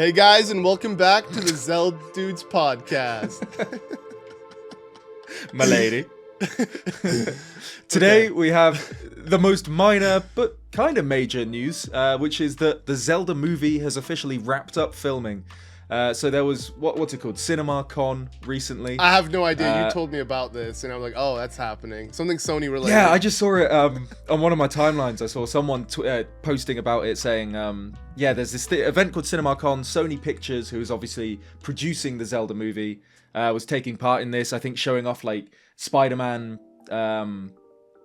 Hey guys, and welcome back to the Zeldudes podcast. My lady. Today we have the most minor but kind of major news, which is that the Zelda movie has officially wrapped up filming. So there was, what's it called? CinemaCon recently. I have no idea. You told me about this, and I'm like, oh, that's happening. Something Sony related. Yeah, I just saw it on one of my timelines. I saw someone posting about it saying, yeah, there's this event called CinemaCon. Sony Pictures, who is obviously producing the Zelda movie, was taking part in this. I think showing off like Spider-Man,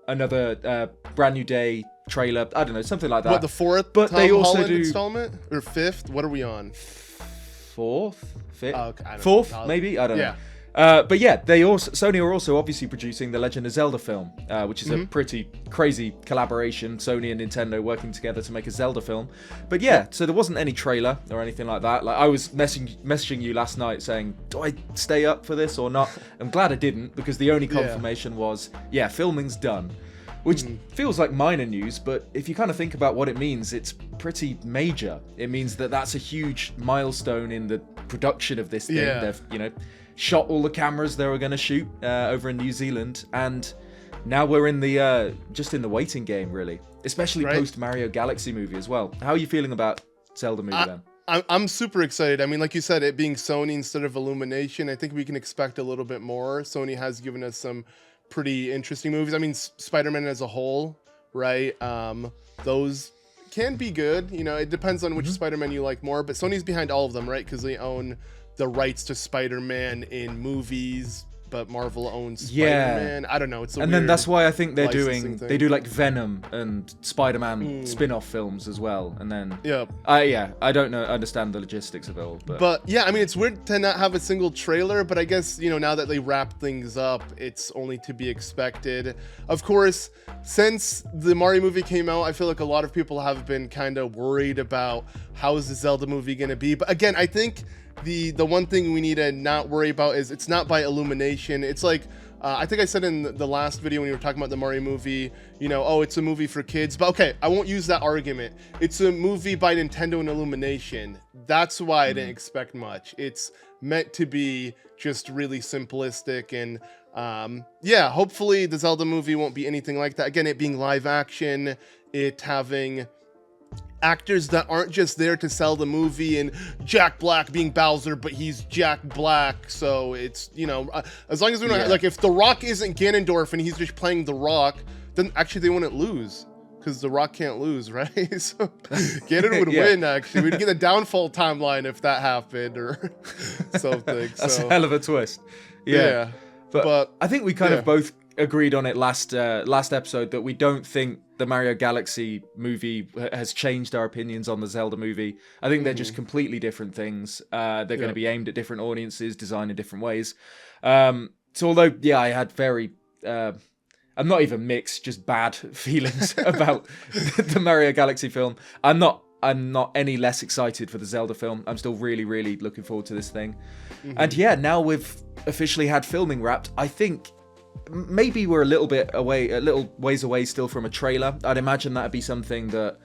another Brand New Day trailer. I don't know, something like that. What, the fourth but Tom they also Holland do installment? Or fifth? What are we on? Fourth, fifth, Oh, okay, fourth, maybe. I don't know. But yeah, Sony are also obviously producing the Legend of Zelda film, which is a pretty crazy collaboration. Sony and Nintendo working together to make a Zelda film. But yeah, so there wasn't any trailer or anything like that. Like I was messaging you last night saying, do I stay up for this or not? I'm glad I didn't, because the only confirmation was, yeah, filming's done. Which feels like minor news, but if you kind of think about what it means, it's pretty major. It means that that's a huge milestone in the production of this thing. Yeah. They've, shot all the cameras they were going to shoot over in New Zealand, and now we're in the just in the waiting game, really. Especially post Mario Galaxy movie as well. How are you feeling about Zelda movie then? I'm super excited. I mean, like you said, it being Sony instead of Illumination, I think we can expect a little bit more. Sony has given us some pretty interesting movies. I mean, Spider-Man as a whole, right? Those can be good. It depends on which Spider-Man you like more, but Sony's behind all of them, right? Because they own the rights to Spider-Man in movies, but Marvel owns Spider-Man. I don't know. It's a and then that's why I think they do like Venom and Spider-Man spin-off films as well. And then I don't understand the logistics of it all, but yeah, I mean, it's weird to not have a single trailer, but I guess now that they wrap things up, it's only to be expected. Of course, since the Mario movie came out, I feel like a lot of people have been kind of worried about how is the Zelda movie going to be. But again, I think the one thing we need to not worry about is it's not by Illumination. It's like, I think I said in the last video when you were talking about the Mario movie, oh, it's a movie for kids. But okay, I won't use that argument. It's a movie by Nintendo and Illumination. That's why I didn't expect much. It's meant to be just really simplistic. And yeah, hopefully the Zelda movie won't be anything like that. Again, it being live action, it having actors that aren't just there to sell the movie, and Jack Black being Bowser, but he's Jack Black. So it's, as long as we don't like, if The Rock isn't Ganondorf and he's just playing The Rock, then actually they wouldn't lose, because The Rock can't lose, right? So Ganon would win, actually. We'd get a downfall timeline if that happened or something. That's a hell of a twist. Yeah. But I think we kind of both agreed on it last episode that we don't think the Mario Galaxy movie has changed our opinions on the Zelda movie. I think they're just completely different things. They're going to be aimed at different audiences, designed in different ways. So although, I had very... I'm not even mixed, just bad feelings about the Mario Galaxy film. I'm not any less excited for the Zelda film. I'm still really, really looking forward to this thing. And now we've officially had filming wrapped. I think maybe we're a little ways away still from a trailer. I'd imagine that'd be something that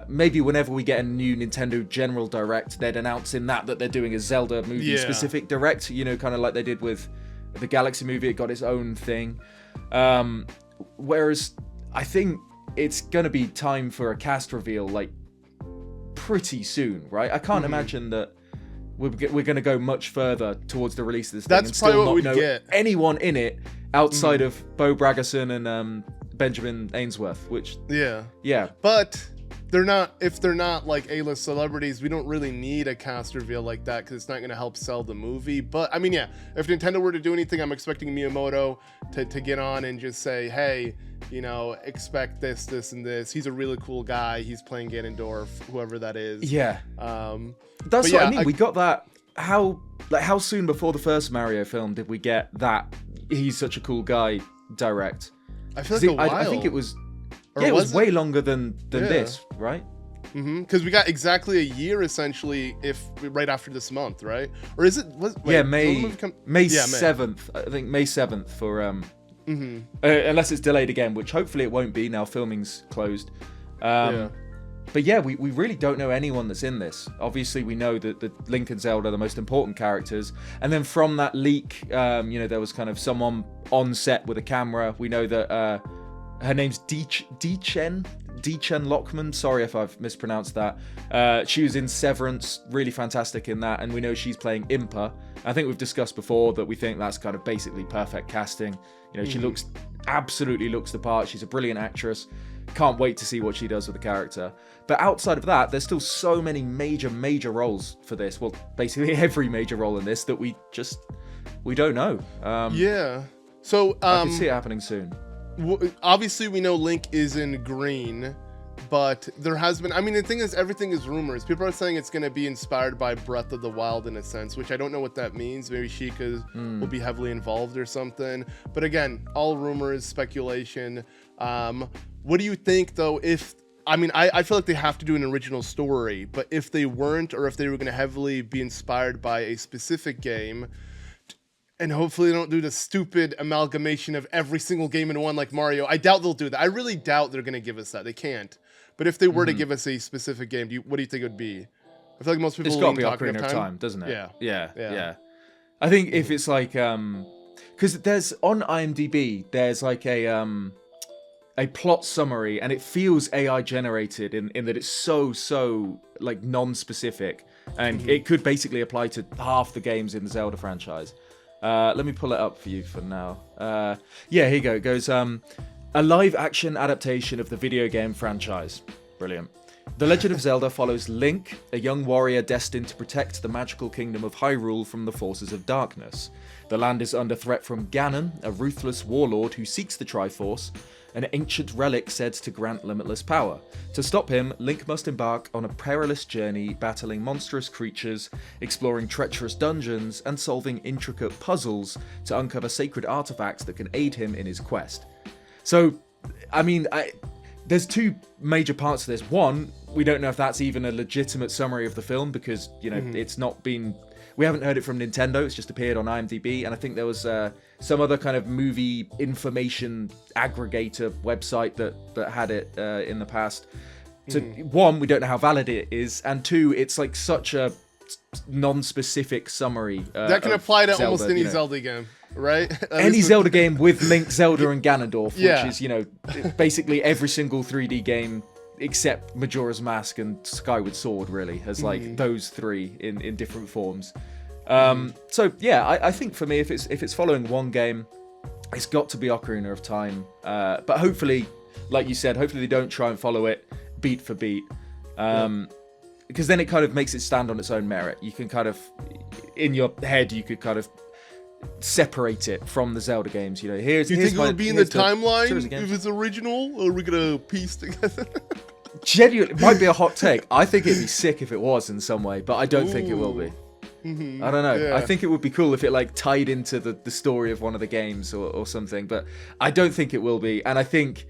maybe whenever we get a new Nintendo General Direct, they'd announce in that they're doing a Zelda movie specific direct, kind of like they did with the Galaxy movie. It got its own thing. Whereas I think it's going to be time for a cast reveal like pretty soon, right? I can't imagine that we're going to go much further towards the release of this thing and still not know anyone in it outside of Bo Bragason and Benjamin Ainsworth, which but if they're not like A-list celebrities, we don't really need a cast reveal like that, because it's not going to help sell the movie. But I mean, if Nintendo were to do anything, I'm expecting Miyamoto to get on and just say, hey, expect this and this. He's a really cool guy. He's playing Ganondorf, whoever that is. That's what I mean. We got that. How soon before the first Mario film did we get that he's such a cool guy direct? I feel like a while. I think it was... it was way longer than this, right? Because we got exactly a year, essentially, right after this month, right? Or is it... May 7th. I think May 7th for... unless it's delayed again, which hopefully it won't be now filming's closed. But yeah, we really don't know anyone that's in this. Obviously, we know that Link and Zelda are the most important characters. And then from that leak, there was kind of someone on set with a camera. We know that her name's Dechen Lockman. Sorry if I've mispronounced that. She was in Severance, really fantastic in that. And we know she's playing Impa. I think we've discussed before that we think that's kind of basically perfect casting. She absolutely looks the part. She's a brilliant actress. Can't wait to see what she does with the character. But outside of that, there's still so many major roles for this. Well, basically every major role in this that we don't know. Yeah. So I can see it happening soon. Obviously, we know Link is in green, but there has been. I mean, the thing is, everything is rumors. People are saying it's going to be inspired by Breath of the Wild in a sense, which I don't know what that means. Maybe Sheikah will be heavily involved or something. But again, all rumors, speculation. What do you think, though? I feel like they have to do an original story, but if they weren't, or if they were going to heavily be inspired by a specific game, and hopefully they don't do the stupid amalgamation of every single game in one like Mario. I doubt they'll do that. I really doubt they're going to give us that. They can't. But if they were to give us a specific game, what do you think it would be? I feel like most people... It's got to be Ocarina of Time, doesn't it? Yeah. I think if it's like... Because there's... On IMDb, there's like a plot summary, and it feels AI generated in that it's so like non-specific, and it could basically apply to half the games in the Zelda franchise. Let me pull it up for you for now. Here you go. It goes, a live-action adaptation of the video game franchise. Brilliant. The Legend of Zelda follows Link, a young warrior destined to protect the magical kingdom of Hyrule from the forces of darkness. The land is under threat from Ganon, a ruthless warlord who seeks the Triforce, an ancient relic said to grant limitless power. To stop him, Link must embark on a perilous journey, battling monstrous creatures, exploring treacherous dungeons, and solving intricate puzzles to uncover sacred artifacts that can aid him in his quest. So, I mean, there's two major parts to this. One, we don't know if that's even a legitimate summary of the film, because, it's not been... We haven't heard it from Nintendo, it's just appeared on IMDb, and I think there was some other kind of movie information aggregator website that had it in the past. So, one, we don't know how valid it is, and two, it's like such a non-specific summary. That can apply to Zelda, almost any Zelda game, right? Any Zelda game with Link, Zelda, and Ganondorf, which is, basically every single 3D game except Majora's Mask and Skyward Sword, really, has like those three in different forms. So yeah, I think for me, if it's following one game, it's got to be Ocarina of Time. But hopefully, like you said, hopefully they don't try and follow it beat for beat, because then it kind of makes it stand on its own merit. You can kind of, in your head, you could kind of separate it from the Zelda games. You think it'll be in the timeline if it's original, or are we gonna piece together? Genuinely, it might be a hot take. I think it'd be sick if it was in some way, but I don't think it will be. I don't know. Yeah. I think it would be cool if it like tied into the story of one of the games or something, but I don't think it will be. And I think,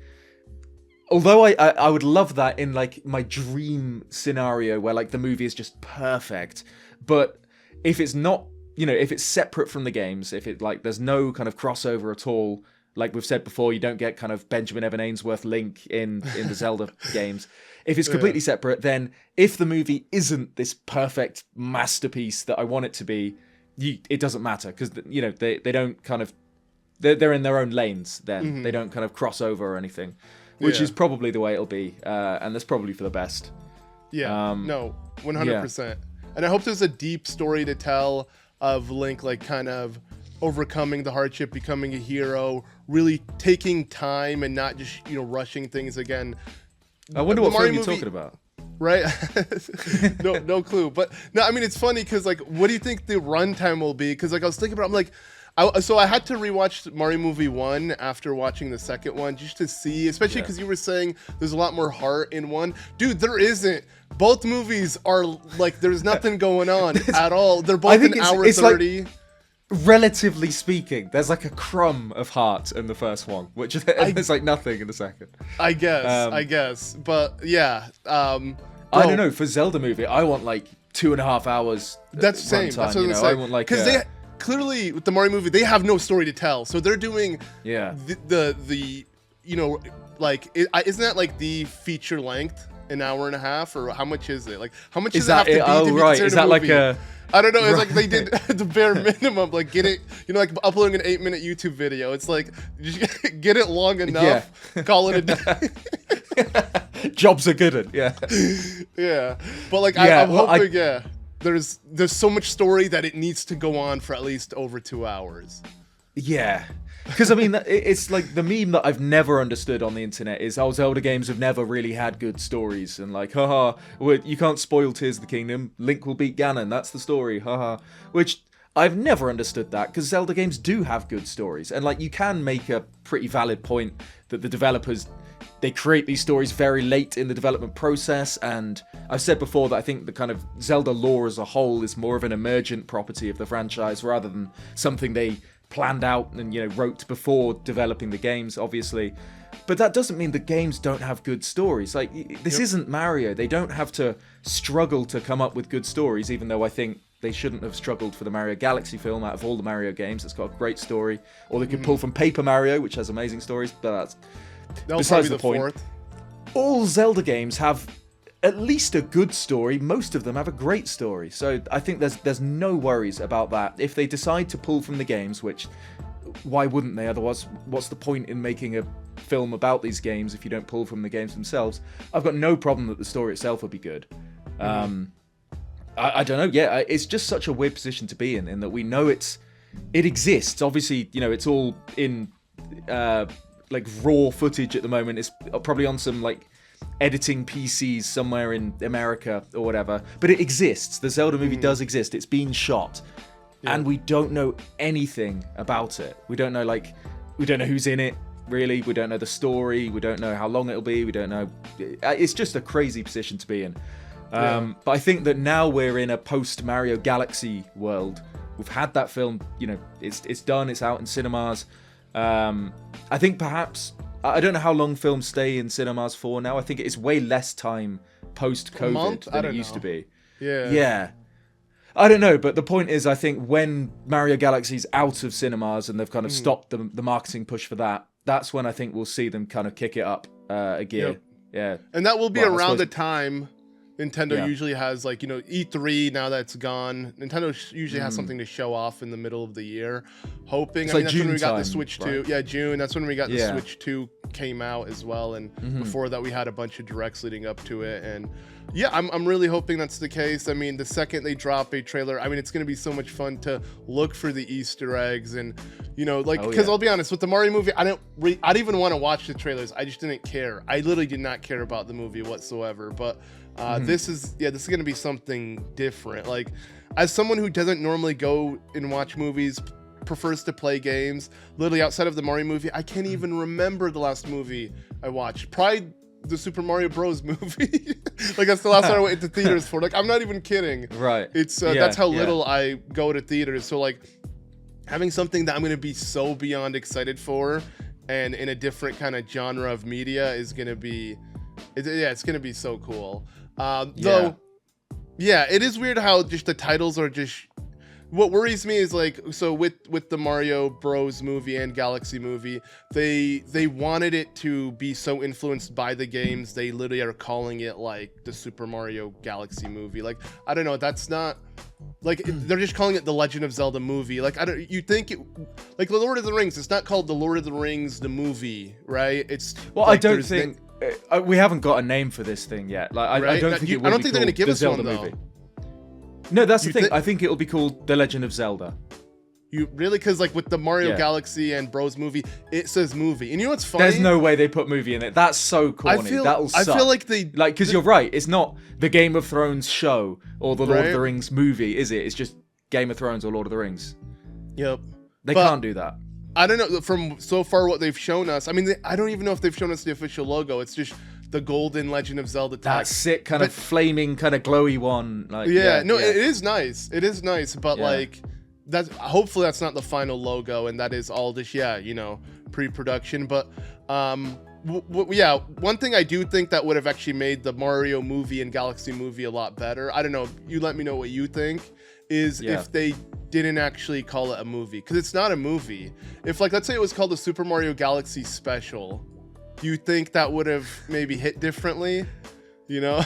although I would love that in like my dream scenario where like the movie is just perfect, but if it's not, if it's separate from the games, if it like there's no kind of crossover at all, like we've said before, you don't get kind of Benjamin Evan Ainsworth Link in the Zelda games. If it's completely separate, then if the movie isn't this perfect masterpiece that I want it to be, it doesn't matter, because they don't kind of they're in their own lanes. Then they don't kind of cross over or anything, which is probably the way it'll be, and that's probably for the best. Yeah, no, 100%. And I hope there's a deep story to tell of Link, like kind of overcoming the hardship, becoming a hero, really taking time and not just rushing things again. I wonder what film you're talking about. Right? no clue. But no, I mean, it's funny because like, what do you think the runtime will be? Because like I was thinking about, I'm like, so I had to rewatch Mario Movie 1 after watching the second one just to see, especially because you were saying there's a lot more heart in one. Dude, there isn't. Both movies are like, there's nothing going on at all. They're both an hour 30. Like, relatively speaking, there's like a crumb of heart in the first one, which there's like nothing in the second. I guess. But yeah. I don't know. For Zelda Movie, I want like 2.5 hours. That's the same. That's what I'm saying. I want like because they clearly with the Mario Movie, they have no story to tell, so they're doing the like isn't that like the feature length an hour and a half, or how much is it? Like, how much Is does it that have to it? be to Oh, be right. considered Is a that like movie? a... I don't know. It's Right. like they did the bare minimum, like get it, like uploading an 8-minute YouTube video. It's like, just get it long enough, call it a day. Jobs are good at, yeah. Yeah. But like, Yeah, I'm well, hoping, there's so much story that it needs to go on for at least over 2 hours. Yeah. Because, I mean, it's like the meme that I've never understood on the internet is, oh, Zelda games have never really had good stories. And like, haha, you can't spoil Tears of the Kingdom. Link will beat Ganon. That's the story. Haha. Which I've never understood that, because Zelda games do have good stories. And like, you can make a pretty valid point that the developers, they create these stories very late in the development process. And I've said before that I think the kind of Zelda lore as a whole is more of an emergent property of the franchise rather than something they planned out and, you know, wrote before developing the games, obviously. But that doesn't mean the games don't have good stories. Like, this isn't Mario. They don't have to struggle to come up with good stories, even though I think they shouldn't have struggled for the Mario Galaxy film out of all the Mario games. It's got a great story. Or they could pull from Paper Mario, which has amazing stories, but that's besides the point. Fourth. All Zelda games have at least a good story. Most of them have a great story. So I think there's no worries about that. If they decide to pull from the games, which, why wouldn't they? Otherwise, what's the point in making a film about these games if you don't pull from the games themselves? I've got no problem that the story itself would be good. I don't know. Yeah, it's just such a weird position to be in that we know it exists. Obviously, you know, it's all in like raw footage at the moment. It's probably on some like editing PCs somewhere in America or whatever, but it exists. The Zelda movie does exist. It's been shot, and we don't know anything about it. We don't know who's in it, really. We don't know the story. We don't know how long it'll be. We don't know. It's just a crazy position to be in. But I think that now we're in a post Mario Galaxy world. We've had that film, you know, it's done, it's out in cinemas. I think perhaps, I don't know how long films stay in cinemas for now. I think it's way less time post-COVID than it used to be. Yeah. I don't know, but the point is, I think when Mario Galaxy's out of cinemas and they've kind of stopped the marketing push for that, that's when I think we'll see them kind of kick it up a gear. Yeah. And that will be around the time Nintendo usually has, like, you know, E3, now that's gone. Nintendo usually has something to show off in the middle of the year. Hoping, it's I mean, like that's June when we got time, the Switch 2. right? Yeah, June. That's when we got the Switch 2 came out as well. And before that, we had a bunch of directs leading up to it. And yeah, I'm really hoping that's the case. I mean, the second they drop a trailer, I mean, it's going to be so much fun to look for the Easter eggs. And, you know, like, because I'll be honest, with the Mario movie, I didn't even want to watch the trailers. I just didn't care. I literally did not care about the movie whatsoever. But this is going to be something different. Like, as someone who doesn't normally go and watch movies, prefers to play games, literally outside of the Mario movie, I can't even remember the last movie I watched. Probably the Super Mario Bros. Movie. Like, that's the last time I went to theaters for. Like, I'm not even kidding. Right. It's that's how little I go to theaters. So, like, having something that I'm going to be so beyond excited for, and in a different kind of genre of media, is going to be, it's going to be so cool. Though, it is weird how just the titles are just. What worries me is, like, so with the Mario Bros. Movie and Galaxy movie, they wanted it to be so influenced by the games, they literally are calling it like the Super Mario Galaxy movie. Like, I don't know, that's not, like, they're just calling it the Legend of Zelda movie. Like, you think it, like, the Lord of the Rings, it's not called the Lord of the Rings the movie, right? It's, well, like, I don't think we haven't got a name for this thing yet. Like, right? I don't think it will I don't be think they're gonna called give the us Zelda one, movie. though. No, that's the thing. I think it'll be called The Legend of Zelda. You really? Because, like, with the Mario Galaxy and Bros movie, it says movie. And you know what's funny? There's no way they put movie in it. That's so corny. That'll suck. I feel like they... Like, because you're right. It's not the Game of Thrones show or the Lord of the Rings movie, is it? It's just Game of Thrones or Lord of the Rings. Yep. They can't do that. I don't know. From so far what they've shown us, I mean, I don't even know if they've shown us the official logo. It's just the golden Legend of Zelda tag. That sick kind of flaming, kind of glowy one. Like, it is nice. It is nice, but like, hopefully that's not the final logo, and that is all just pre-production. But one thing I do think that would have actually made the Mario movie and Galaxy movie a lot better. I don't know. You let me know what you think. Is if they didn't actually call it a movie, because it's not a movie. If, like, let's say it was called the Super Mario Galaxy Special, do you think that would have maybe hit differently? you know?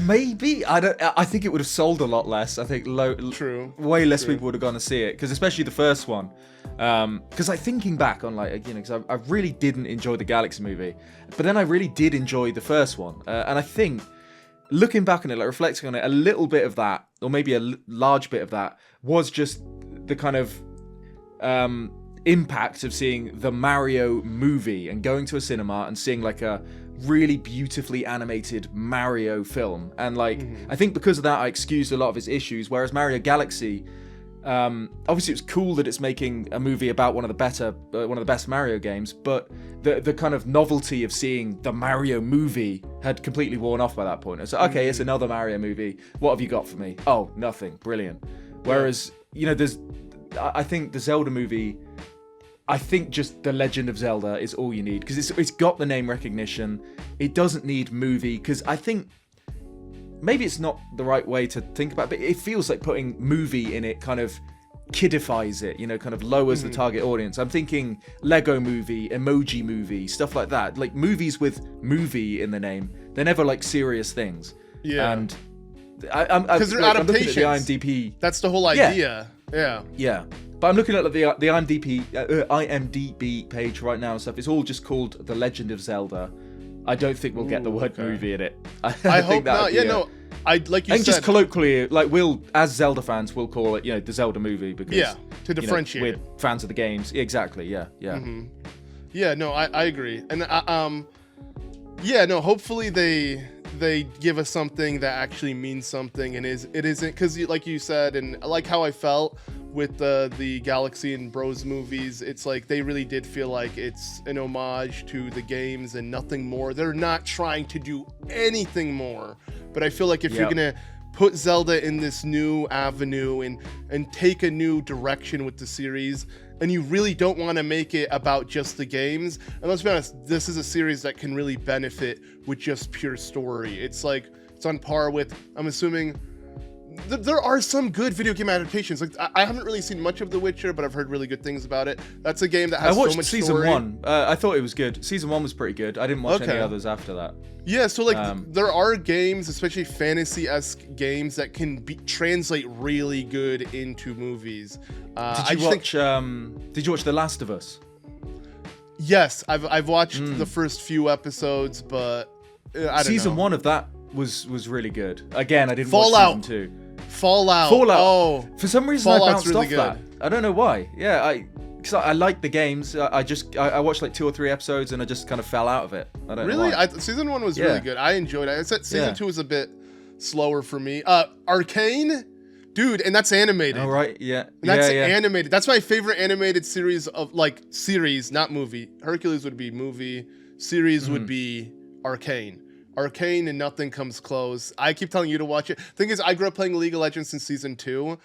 Maybe. I think it would have sold a lot less. I think way less people would have gone to see it, because especially the first one. Because like thinking back on because I really didn't enjoy the Galaxy movie, but then I really did enjoy the first one, and I think looking back on it, like reflecting on it, a little bit of that, or maybe a large bit of that, was just the kind of impact of seeing the Mario movie and going to a cinema and seeing like a really beautifully animated Mario film, and I think because of that I excused a lot of its issues, whereas Mario Galaxy, obviously it's cool that it's making a movie about one of the best Mario games, but the kind of novelty of seeing the Mario movie had completely worn off by that point. It's like, okay, it's another Mario movie, what have you got for me? Oh, nothing. Brilliant. Whereas I think the Zelda movie, I think just The Legend of Zelda is all you need, because it's got the name recognition. It doesn't need movie, because I think maybe it's not the right way to think about it, but it feels like putting movie in it kind of kidifies it, kind of lowers the target audience. I'm thinking Lego movie, Emoji movie, stuff like that. Like movies with movie in the name, they're never like serious things. Yeah. And because they're adaptations. I'm looking at the IMDb. That's the whole idea. Yeah. But I'm looking at the IMDb page right now and stuff. It's all just called The Legend of Zelda. I don't think we'll get the word movie in it. I hope not. Yeah, no. Like you said, just colloquially, like we'll, as Zelda fans, we'll call it, the Zelda movie, because to differentiate, we're fans of the games. Exactly. Yeah. Yeah. No, I agree, and hopefully they give us something that actually means something, and it isn't, because like you said, and like how I felt with the Galaxy and Bros movies, it's like they really did feel like it's an homage to the games and nothing more. They're not trying to do anything more. But I feel like if you're gonna put Zelda in this new avenue and take a new direction with the series, and you really don't want to make it about just the games, and let's be honest, this is a series that can really benefit with just pure story. It's like it's on par with, I'm assuming, there are some good video game adaptations. Like I haven't really seen much of The Witcher, but I've heard really good things about it. That's a game that has so much story. I watched season 1. I thought it was good. Season 1 was pretty good. I didn't watch any others after that. Yeah, so there are games, especially fantasy-esque games, that can translate really good into movies. Did you watch The Last of Us? Yes, I've watched the first few episodes, but I don't know. Season 1 of that was really good. Again, I didn't watch season 2. Fallout. Oh, for some reason Fallout's I bounced really off that. I don't know why. Yeah, because I like the games. I watched like 2 or 3 episodes and I just kind of fell out of it. I don't know why. Season 1 was really good. I enjoyed it. I said season 2 was a bit slower for me. Arcane, dude, and that's animated. Oh right, yeah. And that's animated. That's my favorite animated series of series, not movie. Hercules would be movie. Series would be Arcane. Arcane, and nothing comes close. I keep telling you to watch it. Thing is, I grew up playing League of Legends since season 2,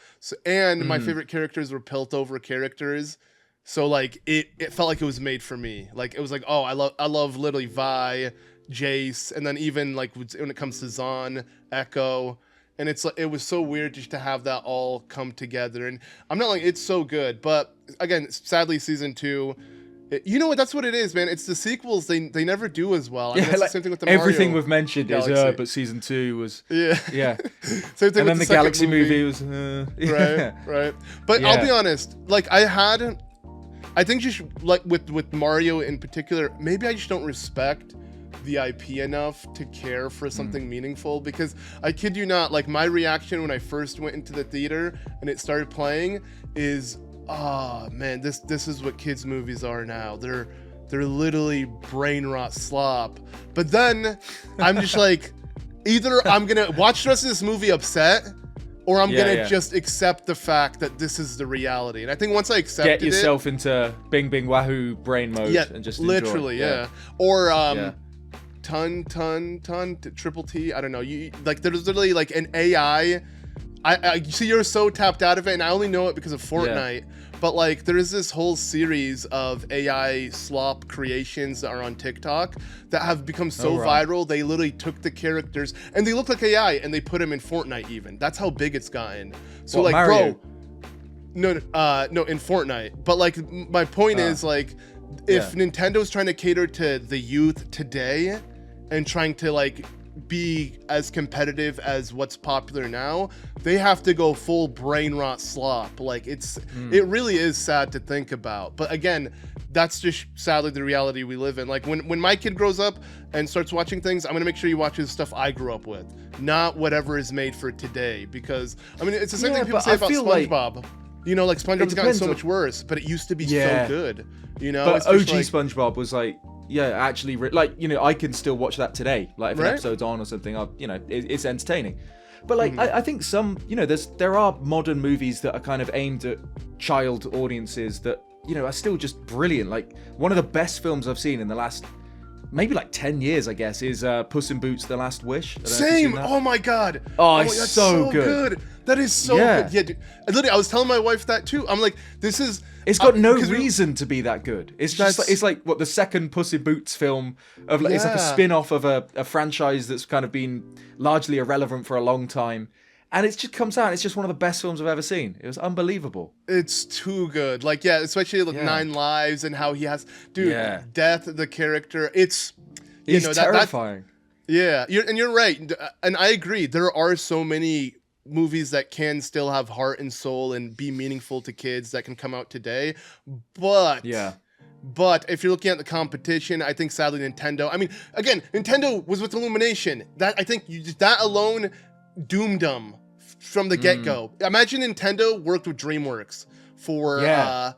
and my favorite characters were Piltover characters. So it felt like it was made for me. Like it was like, oh, I love literally Vi, Jace, and then even like when it comes to Zahn, Echo, and it was so weird just to have that all come together. And I'm not like it's so good, but again, sadly, season 2. You know what? That's what it is, man. It's the sequels. They never do as well. I mean, that's the same thing with the Mario everything we've mentioned Galaxy. Is but season 2 was yeah. Same thing and then the Galaxy movie was right. But I'll be honest. I think just like with Mario in particular, maybe I just don't respect the IP enough to care for something meaningful, because I kid you not, like my reaction when I first went into the theater and it started playing is, oh man, this is what kids movies are now. They're literally brain rot slop. But then I'm just like, either I'm gonna watch the rest of this movie upset, or I'm gonna just accept the fact that this is the reality. And I think once I accepted it, get yourself into Bing Bing Wahoo brain mode and just literally enjoy. Or ton triple T. I don't know. There's literally like an AI. I see you're so tapped out of it, and I only know it because of Fortnite. But like there is this whole series of AI slop creations that are on TikTok that have become so viral. They literally took the characters and they look like AI and they put them in Fortnite even. That's how big it's gotten. So like Mario? Bro, no, in Fortnite. But like my point is like if Nintendo's trying to cater to the youth today and trying to like be as competitive as what's popular now, they have to go full brain rot slop. Like it really is sad to think about. But again, that's just sadly the reality we live in. Like when my kid grows up and starts watching things, I'm gonna make sure he watches stuff I grew up with, not whatever is made for today. Because I mean, it's the same thing people say about SpongeBob. You know, like SpongeBob's gotten so much worse, but it used to be so good. You know, but OG SpongeBob was like, actually, like, you know, I can still watch that today. Like if an episode's on or something, it's entertaining. But like, I think some, you know, there are modern movies that are kind of aimed at child audiences that, you know, are still just brilliant. Like one of the best films I've seen in the last maybe like 10 years, I guess, is Puss in Boots: The Last Wish. Same. Oh my god. Oh, it's so good. That is so good. Yeah, dude. Literally, I was telling my wife that too. I'm like, this is. It's got no reason to be that good. It's just like, it's like what the second Puss in Boots film of like, it's like a spin-off of a franchise that's kind of been largely irrelevant for a long time. And it just comes out, and it's just one of the best films I've ever seen. It was unbelievable. It's too good. Like, especially like 9 Lives and how he has, Death, the character. He's terrifying. You're right. And I agree. There are so many movies that can still have heart and soul and be meaningful to kids that can come out today. But if you're looking at the competition, I think sadly Nintendo. I mean, again, Nintendo was with Illumination. That I think that alone doomed them from the get-go. Imagine Nintendo worked with DreamWorks for the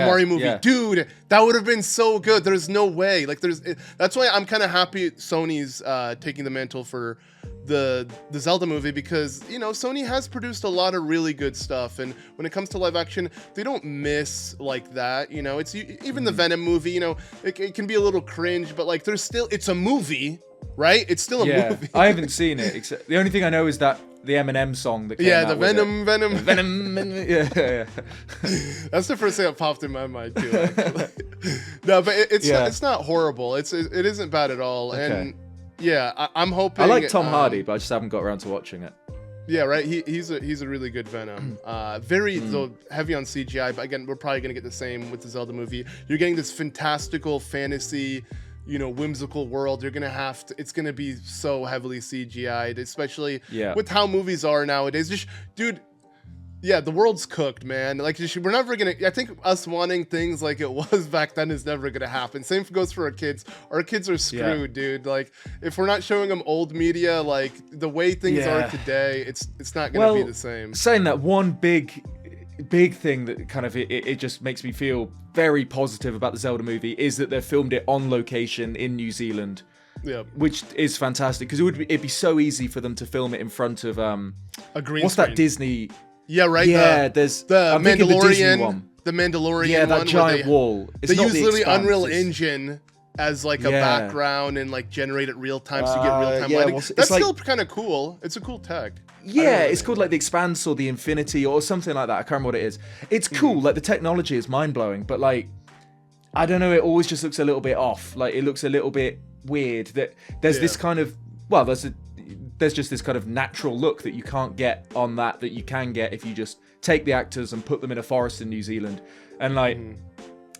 Mario movie. Dude, that would have been so good. There's no way. Like that's why I'm kind of happy Sony's taking the mantle for the Zelda movie, because, you know, Sony has produced a lot of really good stuff, and when it comes to live action, they don't miss like that. You know, it's even the Venom movie, you know, it can be a little cringe, but like it's a movie, right? It's still a movie. I haven't seen it, except the only thing I know is that the Eminem song that came out the Venom. Yeah. That's the first thing that popped in my mind too, actually. No, but it's not horrible. It isn't bad at all. Okay. And I'm hoping. I like Tom Hardy, but I just haven't got around to watching it. Yeah, right. He's a really good Venom. Very though heavy on CGI, but again, we're probably gonna get the same with the Zelda movie. You're getting this fantastical fantasy, you know, whimsical world. You're gonna have to. It's gonna be so heavily CGI'd, especially with how movies are nowadays. Just, dude. Yeah, the world's cooked, man. Like, we're never gonna. I think us wanting things like it was back then is never gonna happen. Same goes for our kids. Our kids are screwed, dude. Like, if we're not showing them old media, like the way things are today, it's not gonna be the same. Saying that, one big thing that kind of it just makes me feel very positive about the Zelda movie is that they filmed it on location in New Zealand. Yeah, which is fantastic, because it'd be so easy for them to film it in front of a green what's screen. That Disney? Yeah, right. Yeah, there's the Mandalorian. The Mandalorian. Yeah, that giant wall. They use literally Unreal Engine as like a background and like generate it real time, so you get real time lighting. That's still kind of cool. It's a cool tech. Yeah, it's called like the Expanse or the Infinity or something like that. I can't remember what it is. It's cool. Like the technology is mind blowing, but like I don't know. It always just looks a little bit off. Like it looks a little bit weird. That there's this kind of there's just this kind of natural look that you can't get on that you can get if you just take the actors and put them in a forest in New Zealand. And like,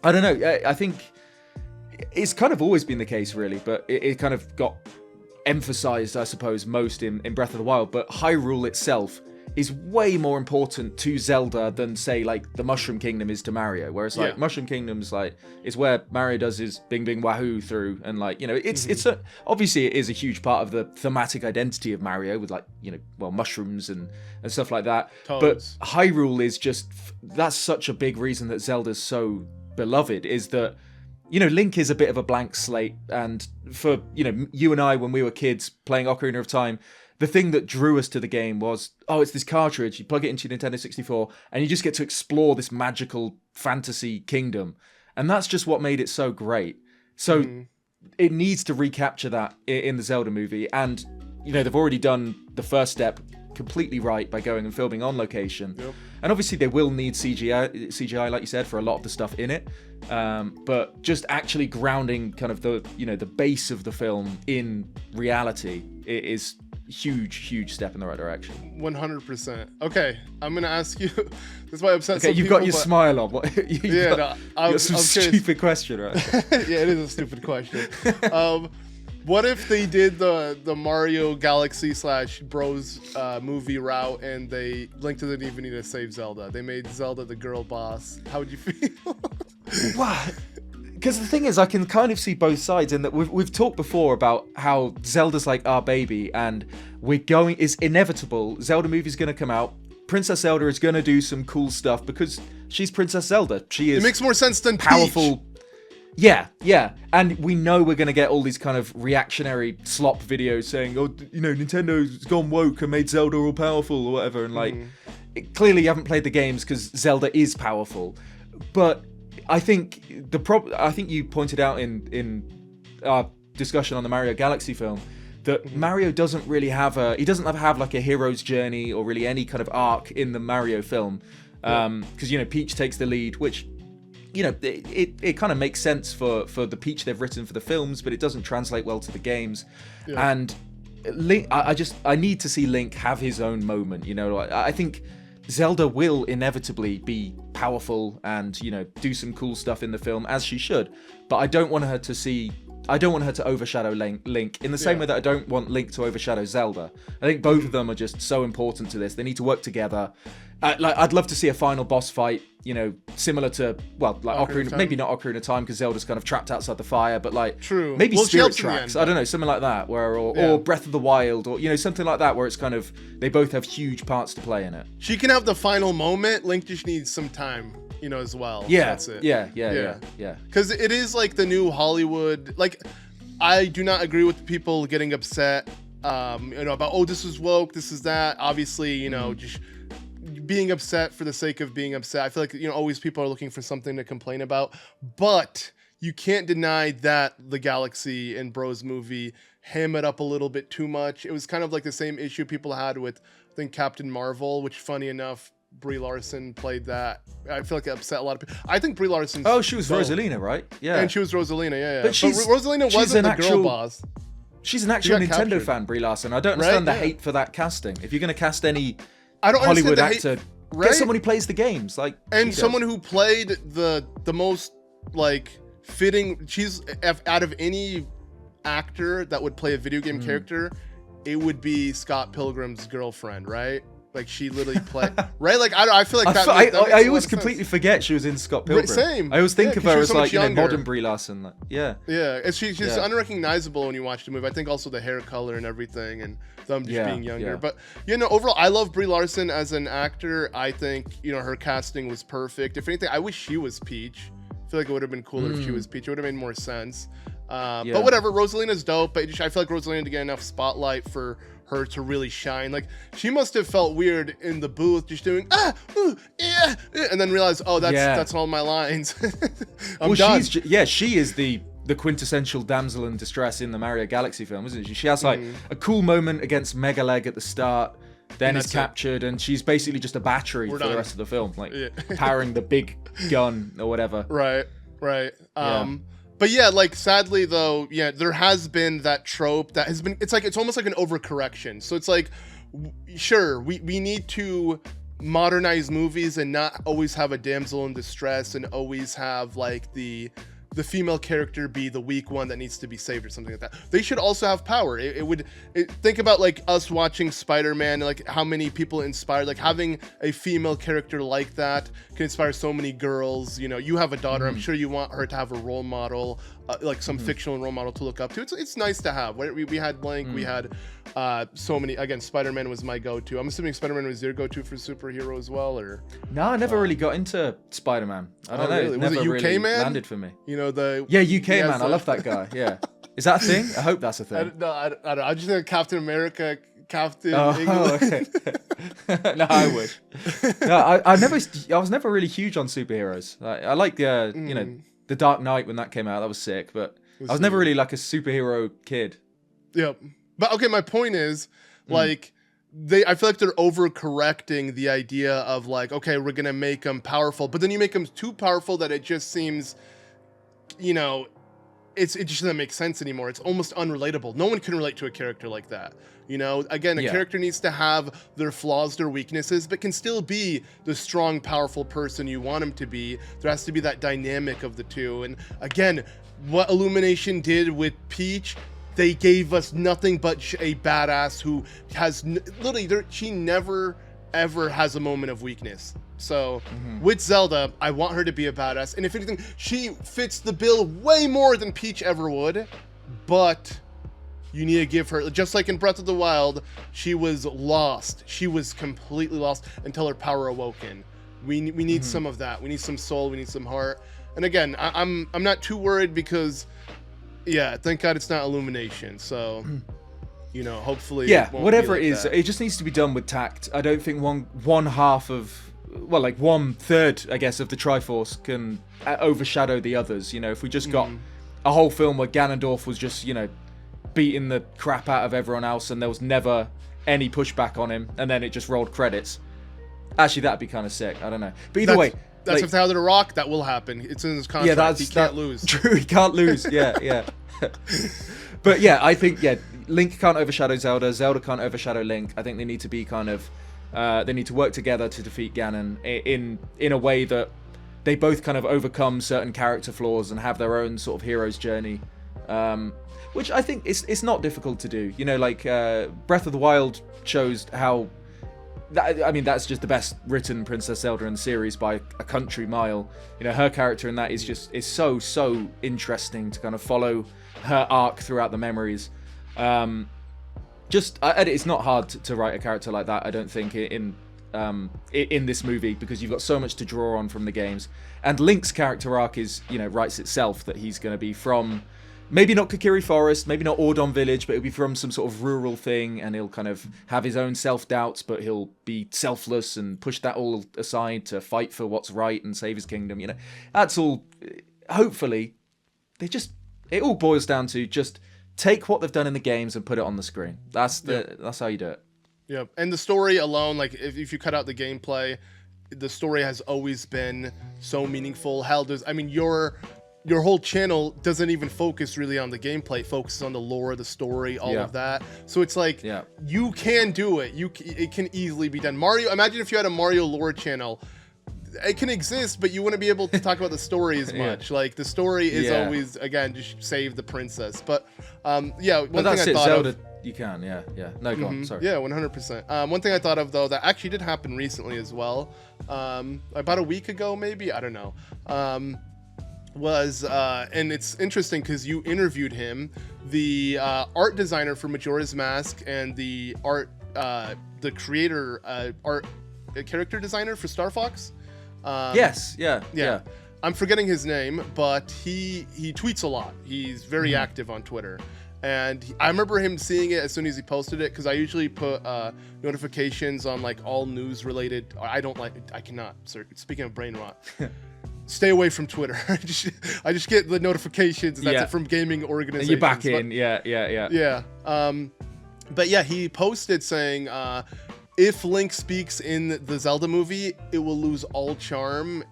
I don't know, I think it's kind of always been the case really, but it kind of got emphasized, I suppose, most in Breath of the Wild. But Hyrule itself is way more important to Zelda than, say, like the Mushroom Kingdom is to Mario. Whereas like Mushroom Kingdom's like is where Mario does his Bing Bing Wahoo through, and like, you know, it's obviously it is a huge part of the thematic identity of Mario with, like, you know, mushrooms and stuff like that. Toads. But Hyrule is just, that's such a big reason that Zelda's so beloved, is that, you know, Link is a bit of a blank slate, and for, you know, you and I when we were kids playing Ocarina of Time, the thing that drew us to the game was, it's this cartridge, you plug it into your Nintendo 64, and you just get to explore this magical fantasy kingdom. And that's just what made it so great. So it needs to recapture that in the Zelda movie. And, you know, they've already done the first step completely right by going and filming on location. Yep. And obviously they will need CGI, like you said, for a lot of the stuff in it. But just actually grounding kind of the, you know, the base of the film in reality, it is huge step in the right direction. 100%. Okay, I'm gonna ask you. This is why I upset. Okay, you've got your smile on. What? You got some stupid question, right? Yeah, it is a stupid question. What if they did the Mario Galaxy / Bros movie route and Link didn't even need to save Zelda? They made Zelda the girl boss. How would you feel? Wow. Because the thing is, I can kind of see both sides in that we've talked before about how Zelda's like our baby, and it's inevitable. Zelda movie's going to come out. Princess Zelda is going to do some cool stuff because she's Princess Zelda. She is. It makes more sense than powerful. Peach. Yeah, and we know we're going to get all these kind of reactionary slop videos saying, oh, Nintendo's gone woke and made Zelda all powerful or whatever, and like, clearly you haven't played the games because Zelda is powerful, but I think I think you pointed out in our discussion on the Mario Galaxy film that Mario doesn't really have like a hero's journey or really any kind of arc in the Mario film, because Peach takes the lead, which it kind of makes sense for the Peach they've written for the films, but it doesn't translate well to the games. And Link, I need to see Link have his own moment. I think Zelda will inevitably be powerful and do some cool stuff in the film, as she should, but I don't want her to overshadow Link in the same way that I don't want Link to overshadow Zelda. I think both of them are just so important to this. They need to work together. I'd love to see a final boss fight, similar to, Ocarina, maybe not Ocarina of Time because Zelda's kind of trapped outside the fire, but maybe Spirit Tracks. I don't know, something like that, or Breath of the Wild, or something like that, where it's kind of they both have huge parts to play in it. She can have the final moment. Link just needs some time, as well. Yeah, that's it. Yeah. Because it is like the new Hollywood. Like, I do not agree with people getting upset, about this is woke, this is that. Obviously, just being upset for the sake of being upset. I feel like always people are looking for something to complain about, but you can't deny that the Galaxy and Bros movie ham it up a little bit too much. It was kind of like the same issue people had with, I think, Captain Marvel, which, funny enough, Brie Larson played that. I feel like it upset a lot of people. I think Brie Larson. Oh, she was Rosalina, right? Yeah, and she was Rosalina. Yeah. But Rosalina wasn't the girl boss. She's an actual Nintendo fan, Brie Larson. I don't understand the hate for that casting. If you're going to cast any Hollywood actor, get someone who plays the games, and someone who played the most fitting. She's out of any actor that would play a video game character, it would be Scott Pilgrim's girlfriend, right? Like, she literally played, right? Like, I feel like that. I always completely forget she was in Scott Pilgrim. Same. I always think of her as modern Brie Larson. Yeah. And she's unrecognizable when you watch the movie. I think also the hair color and everything, and them just being younger. Yeah. But overall, I love Brie Larson as an actor. I think her casting was perfect. If anything, I wish she was Peach. I feel like it would have been cooler if she was Peach. It would have made more sense. But whatever, Rosalina's dope. But I feel like Rosalina didn't get enough spotlight for her to really shine. Like, she must have felt weird in the booth just doing and then realized, that's all my lines. I'm done. She is the quintessential damsel in distress in the Mario Galaxy film, isn't she? She has a cool moment against Mega Leg at the start, then is captured, and she's basically just a battery for the rest of the film, powering the big gun or whatever. Right. But sadly though, there has been that trope that has been, it's almost like an overcorrection. So it's like, sure, we need to modernize movies and not always have a damsel in distress and always have the female character be the weak one that needs to be saved or something like that. They should also have power. Think about us watching Spider-Man, how many people inspired, having a female character like that can inspire so many girls. You have a daughter. I'm sure you want her to have a role model, some fictional role model to look up to. It's nice to have. We had Blank, we had so many. Again, Spider-Man was my go-to. I'm assuming Spider-Man was your go-to for superhero as well, or? No, I never really got into Spider-Man. I don't know. Really? Was it UK really Man? Landed for me. UK Man. I love that guy. Yeah. Is that a thing? I hope that's a thing. I don't know. I just think Captain America, Captain England. Okay. No, I wish. No, I was never really huge on superheroes. I like the Dark Knight when that came out. That was sick, but I was never really a superhero kid. Yep. But okay, my point is I feel like they're overcorrecting the idea of okay, we're gonna make them powerful, but then you make them too powerful that it just seems, it just doesn't make sense anymore. It's almost unrelatable. No one can relate to a character like that. Again, a character needs to have their flaws, their weaknesses, but can still be the strong, powerful person you want him to be. There has to be that dynamic of the two. And again, what Illumination did with Peach, they gave us nothing but a badass who has literally, she never ever has a moment of weakness. So with Zelda, I want her to be a badass, and if anything, she fits the bill way more than Peach ever would. But you need to give her, just like in Breath of the Wild, she was lost. She was completely lost until her power awoken. We need some of that. We need some soul. We need some heart. And again, I'm not too worried because, yeah, thank God it's not Illumination. So, you know, hopefully, yeah, it won't whatever be like it is, that. it just needs to be done with tact. I don't think one half of, well, like 1/3, I guess, of the Triforce can overshadow the others. You know, if we just got a whole film where Ganondorf was just, you know, beating the crap out of everyone else and there was never any pushback on him, and then it just rolled credits. Actually, that'd be kind of sick. I don't know. But either way, that's like, if they have the Rock, that will happen. It's in his contract. yeah, He can't lose. True, he can't lose. Yeah. But yeah, I think Link can't overshadow Zelda. Zelda can't overshadow Link. I think they need to be kind of, they need to work together to defeat Ganon in a way that they both kind of overcome certain character flaws and have their own sort of hero's journey. Which I think it's not difficult to do. You know, like Breath of the Wild shows how. I mean, that's just the best written Princess Zelda in the series by a country mile. You know, her character in that is so interesting to kind of follow her arc throughout the memories. It's not hard to write a character like that, I don't think, in this movie, because you've got so much to draw on from the games. And Link's character arc is, you know, writes itself, that he's going to be from maybe not Kokiri Forest, maybe not Ordon Village, but he'll be from some sort of rural thing, and he'll kind of have his own self-doubts, but he'll be selfless and push that all aside to fight for what's right and save his kingdom. You know, that's all. Hopefully, it all boils down to just take what they've done in the games and put it on the screen. That's how you do it. Yeah, and the story alone, like if you cut out the gameplay, the story has always been so meaningful. Hell, your whole channel doesn't even focus really on the gameplay. It focuses on the lore, the story, all of that. So it's like, you can do it. It can easily be done. Mario, imagine if you had a Mario lore channel. It can exist, but you wouldn't be able to talk about the story as much. Like, the story is always, again, just save the princess. But, one thing I thought Zelda, of... You can, yeah. No, go on, sorry. Yeah, 100%. One thing I thought of, though, that actually did happen recently as well, about a week ago, maybe? I don't know. And it's interesting because you interviewed him, the art designer for Majora's Mask, and the character designer for Star Fox. Yes, yeah. I'm forgetting his name, but he tweets a lot. He's very active on Twitter. And I remember him seeing it as soon as he posted it, because I usually put notifications on like all news related. I cannot. Speaking of brain rot. Stay away from Twitter. I just get the notifications, and that's it, from gaming organizations. You're back in, yeah. Yeah. But yeah, he posted saying, if Link speaks in the Zelda movie, it will lose all charm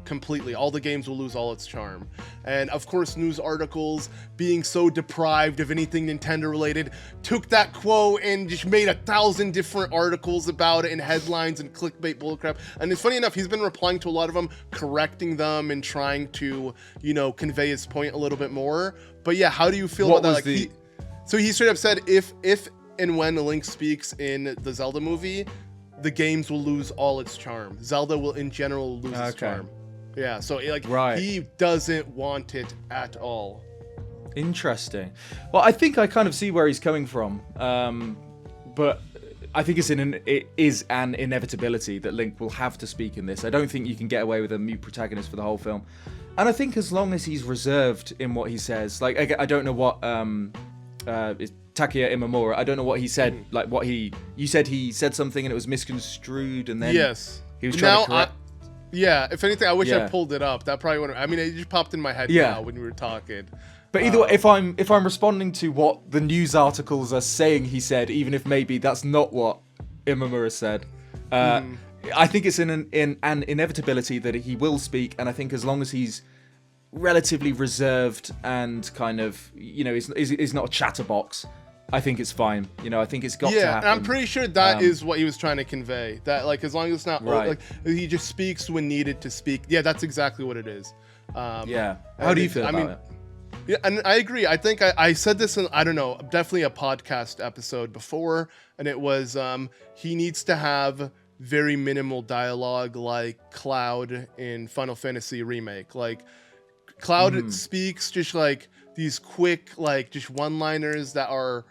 completely. All the games will lose all its charm. And of course, news articles, being so deprived of anything Nintendo related, took that quote and just made 1,000 different articles about it, and headlines and clickbait bullcrap. And it's funny enough, he's been replying to a lot of them, correcting them and trying to, you know, convey his point a little bit more. But yeah, how do you feel about that? So he straight up said, if and when Link speaks in the Zelda movie, the games will lose all its charm. Zelda will in general lose its charm. Yeah, so he doesn't want it at all. Interesting. Well, I think I kind of see where he's coming from, but I think it is an inevitability that Link will have to speak in this. I don't think you can get away with a mute protagonist for the whole film, and I think as long as he's reserved in what he says, like I don't know what Takeya Imamura, I don't know what he said, like you said he said something and it was misconstrued, and then he was trying to correct. Yeah, if anything, I wish I pulled it up. That probably would have... I mean, it just popped in my head now when we were talking. But either way, if I'm responding to what the news articles are saying he said, even if maybe that's not what Imamura said, I think it's an inevitability that he will speak, and I think as long as he's relatively reserved and kind of, you know, is not a chatterbox, I think it's fine. You know, I think it's got to happen. Yeah, I'm pretty sure that is what he was trying to convey. That, like, as long as it's not like he just speaks when needed to speak. Yeah, that's exactly what it is. How do you feel about it? Yeah, and I agree. I think I said this in, I don't know, definitely a podcast episode before, and it was he needs to have very minimal dialogue like Cloud in Final Fantasy Remake. Like Cloud speaks just like these quick, like just one-liners that are,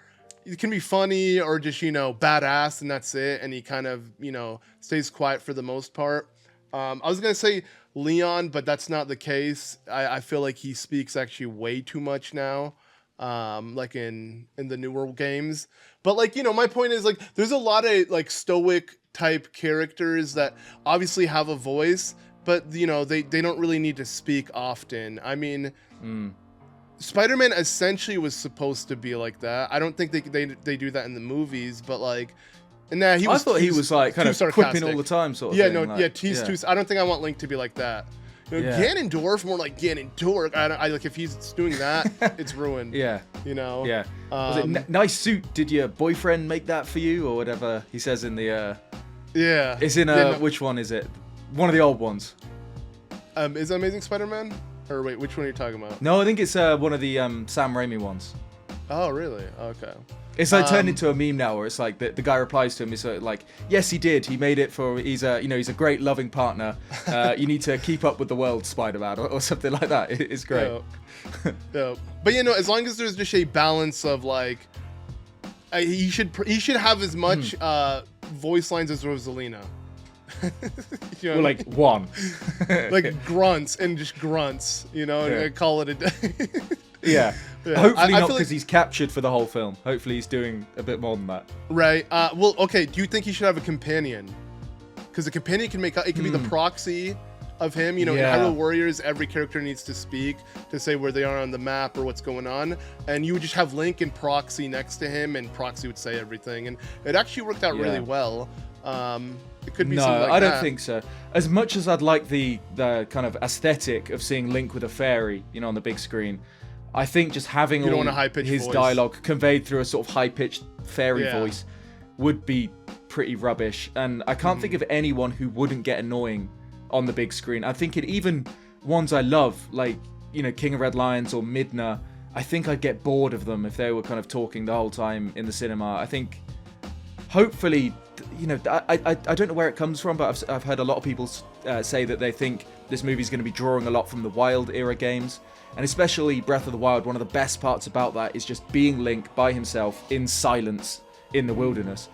it can be funny or just, you know, badass, and that's it. And he kind of, you know, stays quiet for the most part. I was gonna say Leon, but that's not the case. I feel like he speaks actually way too much now, like in the newer games. But like, you know, my point is like there's a lot of like stoic type characters that obviously have a voice, but you know they don't really need to speak often. I mean, Spider-Man essentially was supposed to be like that. I don't think they do that in the movies, but like. Nah, I thought he was like kind of quipping all the time, sort of. Yeah, thing, no, like, yeah, he's too. I don't think I want Link to be like that. You know, Ganondorf, more like Ganondorf. I like if he's doing that, it's ruined. Yeah, you know. Yeah. Was it nice suit? Did your boyfriend make that for you, or whatever he says in the? Yeah. It's in which one is it? One of the old ones. Is it Amazing Spider-Man? Or wait, which one are you talking about? No, I think it's one of the Sam Raimi ones. Oh, really? Okay. It's like turned into a meme now, where it's like the guy replies to him, he's like, "Yes, he did. He made it for. He's a great loving partner. You need to keep up with the world, Spider-Man, or something like that." It's great. Yeah. But you know, as long as there's just a balance of like, he should have as much voice lines as Rosalina. You know, like one, like grunts and just grunts. You know, and call it a day. Yeah. Hopefully not because he's captured for the whole film. Hopefully he's doing a bit more than that. Right. Well, okay. Do you think he should have a companion? Because the companion can it can be the proxy of him. You know, in Hyrule Warriors, every character needs to speak to say where they are on the map or what's going on. And you would just have Link and Proxy next to him, and Proxy would say everything. And it actually worked out really well. It could be something like that. No, I don't think so. As much as I'd like the kind of aesthetic of seeing Link with a fairy, you know, on the big screen, I think just having all his dialogue conveyed through a sort of high-pitched fairy voice would be pretty rubbish. And I can't think of anyone who wouldn't get annoying on the big screen. I think even ones I love, like, you know, King of Red Lions or Midna, I think I'd get bored of them if they were kind of talking the whole time in the cinema. I think, hopefully, you know, I don't know where it comes from, but I've heard a lot of people say that they think this movie's going to be drawing a lot from the Wild era games. And especially Breath of the Wild, one of the best parts about that is just being Link by himself in silence in the wilderness.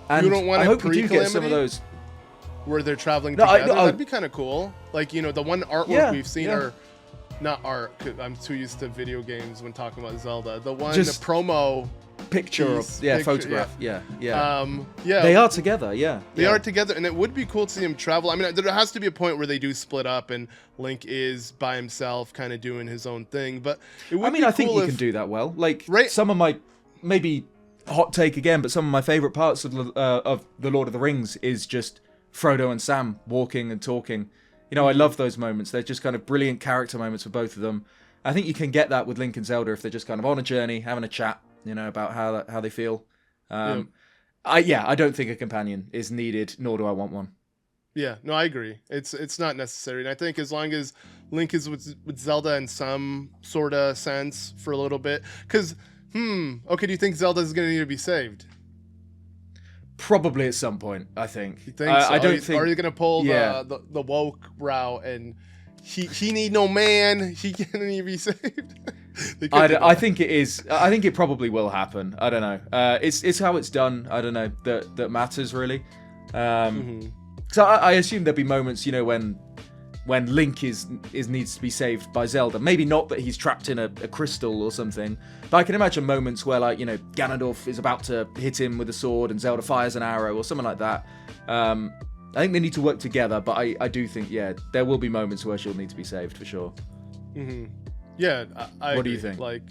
And you don't want I hope we do get some of those. Where they're traveling together? That'd be kind of cool. Like, you know, the one artwork we've seen are not art. Cause I'm too used to video games when talking about Zelda. The one the promo photograph. Yeah. They are together. They are together, and it would be cool to see them travel. I mean, there has to be a point where they do split up, and Link is by himself, kind of doing his own thing. But it would I think he can do that well. Like some of my maybe hot take again, but some of my favorite parts of the Lord of the Rings is just Frodo and Sam walking and talking. You know, I love those moments. They're just kind of brilliant character moments for both of them. I think you can get that with Link and Zelda if they're just kind of on a journey, having a chat, you know, about how they feel. I don't think a companion is needed, nor do I want one. Yeah, no, I agree. It's not necessary. And I think as long as Link is with Zelda in some sort of sense for a little bit. Because, okay, do you think Zelda's going to need to be saved? Probably at some point, I think. You think so? I don't think... Are you going to pull the woke route and she need no man, she can't even be saved? I think it is. I think it probably will happen. I don't know. It's how it's done. I don't know that matters really. So I assume there'll be moments, you know, when Link needs to be saved by Zelda. Maybe not that he's trapped in a crystal or something, but I can imagine moments where, like, you know, Ganondorf is about to hit him with a sword and Zelda fires an arrow or something like that. I think they need to work together, but I do think, there will be moments where she'll need to be saved for sure. Yeah, I what agree. Do you think? Like,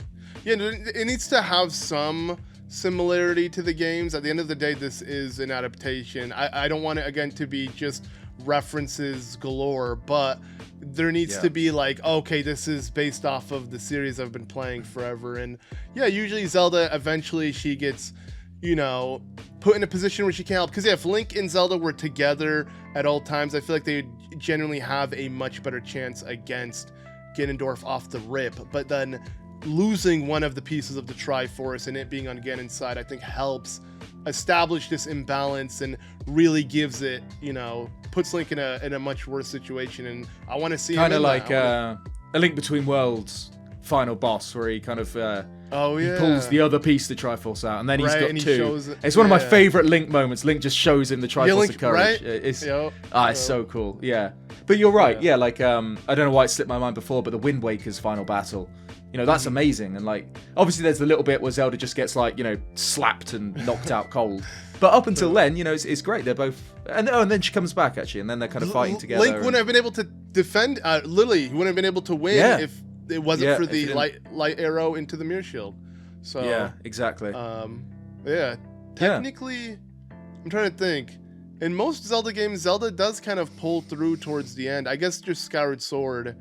it needs to have some similarity to the games. At the end of the day, this is an adaptation. I don't want it, again, to be just references galore, but there needs to be like, okay, this is based off of the series I've been playing forever. And usually Zelda, eventually she gets, you know, put in a position where she can't help. Because if Link and Zelda were together at all times, I feel like they would generally have a much better chance against Ganondorf off the rip. But then losing one of the pieces of the Triforce and it being on Ganon's side, I think helps establish this imbalance and really gives it, puts Link in a much worse situation. And I want to see kind of like A Link Between Worlds final boss, where he kind of he pulls the other piece of the Triforce out, and then he's got two. It's one of my favorite Link moments. Link just shows him the Triforce of Courage. Right? It's so cool. Yeah, but you're right. Yeah, like I don't know why it slipped my mind before, but the Wind Waker's final battle, that's amazing. And like obviously there's the little bit where Zelda just gets like slapped and knocked out cold. But up until then, it's great. They're both, and then she comes back actually, and then they're kind of fighting together. Link wouldn't have been able to defend Lily. He wouldn't have been able to win if it wasn't for the light arrow into the mirror shield. So yeah, exactly. Technically, I'm trying to think. In most Zelda games, Zelda does kind of pull through towards the end. I guess just Skyward Sword,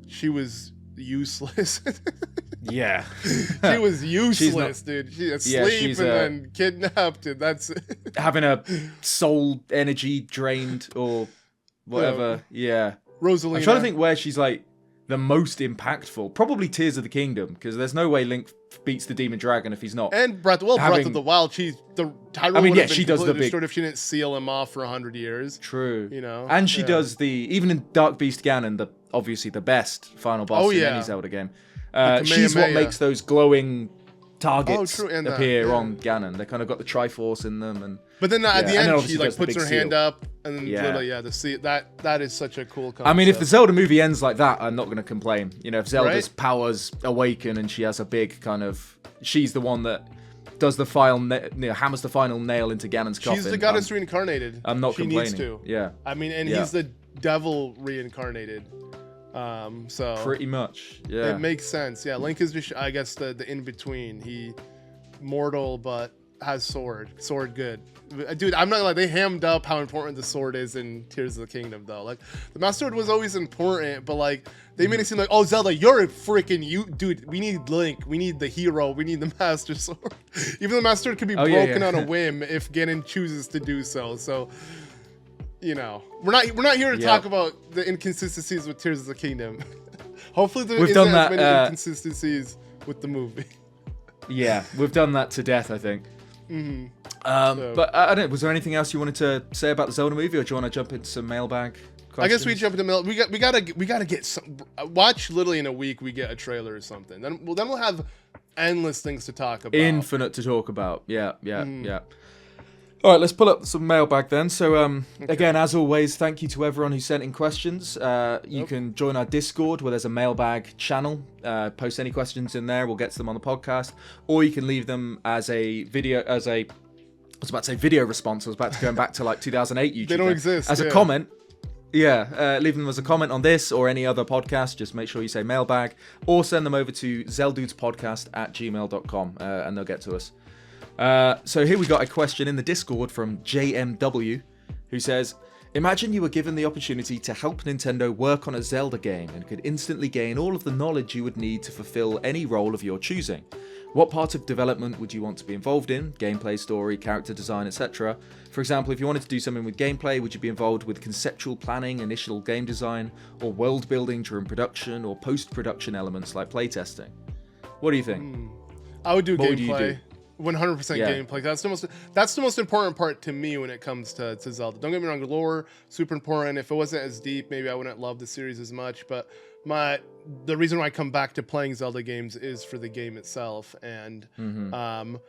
she was useless. Yeah, she was useless, dude. She asleep and then kidnapped, and that's having a soul energy drained or whatever. Yeah, Rosalina. I'm trying to think where she's like the most impactful. Probably Tears of the Kingdom, because there's no way Link beats the Demon Dragon if he's not. And Breath of the Wild. She does the big. If she didn't seal him off for 100 years. True. And she does even in Dark Beast Ganon, obviously the best final boss in any Zelda game. She's what makes those glowing targets appear on Ganon. They kind of got the Triforce in them, but then at the end she like puts her hand up and literally that is such a cool concept. I mean, if the Zelda movie ends like that, I'm not going to complain. If Zelda's powers awaken and she has a big kind of, she's the one that does the hammers the final nail into Ganon's coffin. She's the goddess reincarnated. I'm not complaining. Needs to. Yeah. I mean, and he's the devil reincarnated. So pretty much, yeah. It makes sense. Yeah, Link is just, I guess, the in between. He mortal but has sword good. Dude, I'm not gonna lie, they hammed up how important the sword is in Tears of the Kingdom, though. Like, the Master Sword was always important, but like they made it seem like, oh, Zelda, you're a freaking dude. We need Link. We need the hero. We need the Master Sword. Even the Master Sword could be broken on a whim if Ganon chooses to do so. So. We're not here to talk about the inconsistencies with Tears of the Kingdom. Hopefully there isn't as many inconsistencies with the movie. Yeah, we've done that to death, I think. Mm-hmm. But I don't know, was there anything else you wanted to say about the Zelda movie, or do you want to jump into some mailbag questions? I guess we jump into mail. We gotta get some. Watch literally in a week we get a trailer or something. Then we'll have endless things to talk about. Infinite to talk about. Yeah. All right, let's pull up some mailbag then. So, again, as always, thank you to everyone who sent in questions. You can join our Discord where there's a mailbag channel. Post any questions in there. We'll get to them on the podcast. Or you can leave them as a video, I was about to say video response. I was about to go back to like 2008 YouTube. They don't exist. As a comment. Yeah, leave them as a comment on this or any other podcast. Just make sure you say mailbag. Or send them over to zeldudespodcast@gmail.com and they'll get to us. So here we got a question in the Discord from JMW, who says, imagine you were given the opportunity to help Nintendo work on a Zelda game and could instantly gain all of the knowledge you would need to fulfill any role of your choosing. What part of development would you want to be involved in? Gameplay, story, character design, etc. For example, if you wanted to do something with gameplay, would you be involved with conceptual planning, initial game design, or world building during production, or post-production elements like playtesting? What do you think? I would do gameplay. 100% gameplay. That's the most important part to me when it comes to Zelda. Don't get me wrong, the lore, super important. If it wasn't as deep, maybe I wouldn't love the series as much. But the reason why I come back to playing Zelda games is for the game itself. And I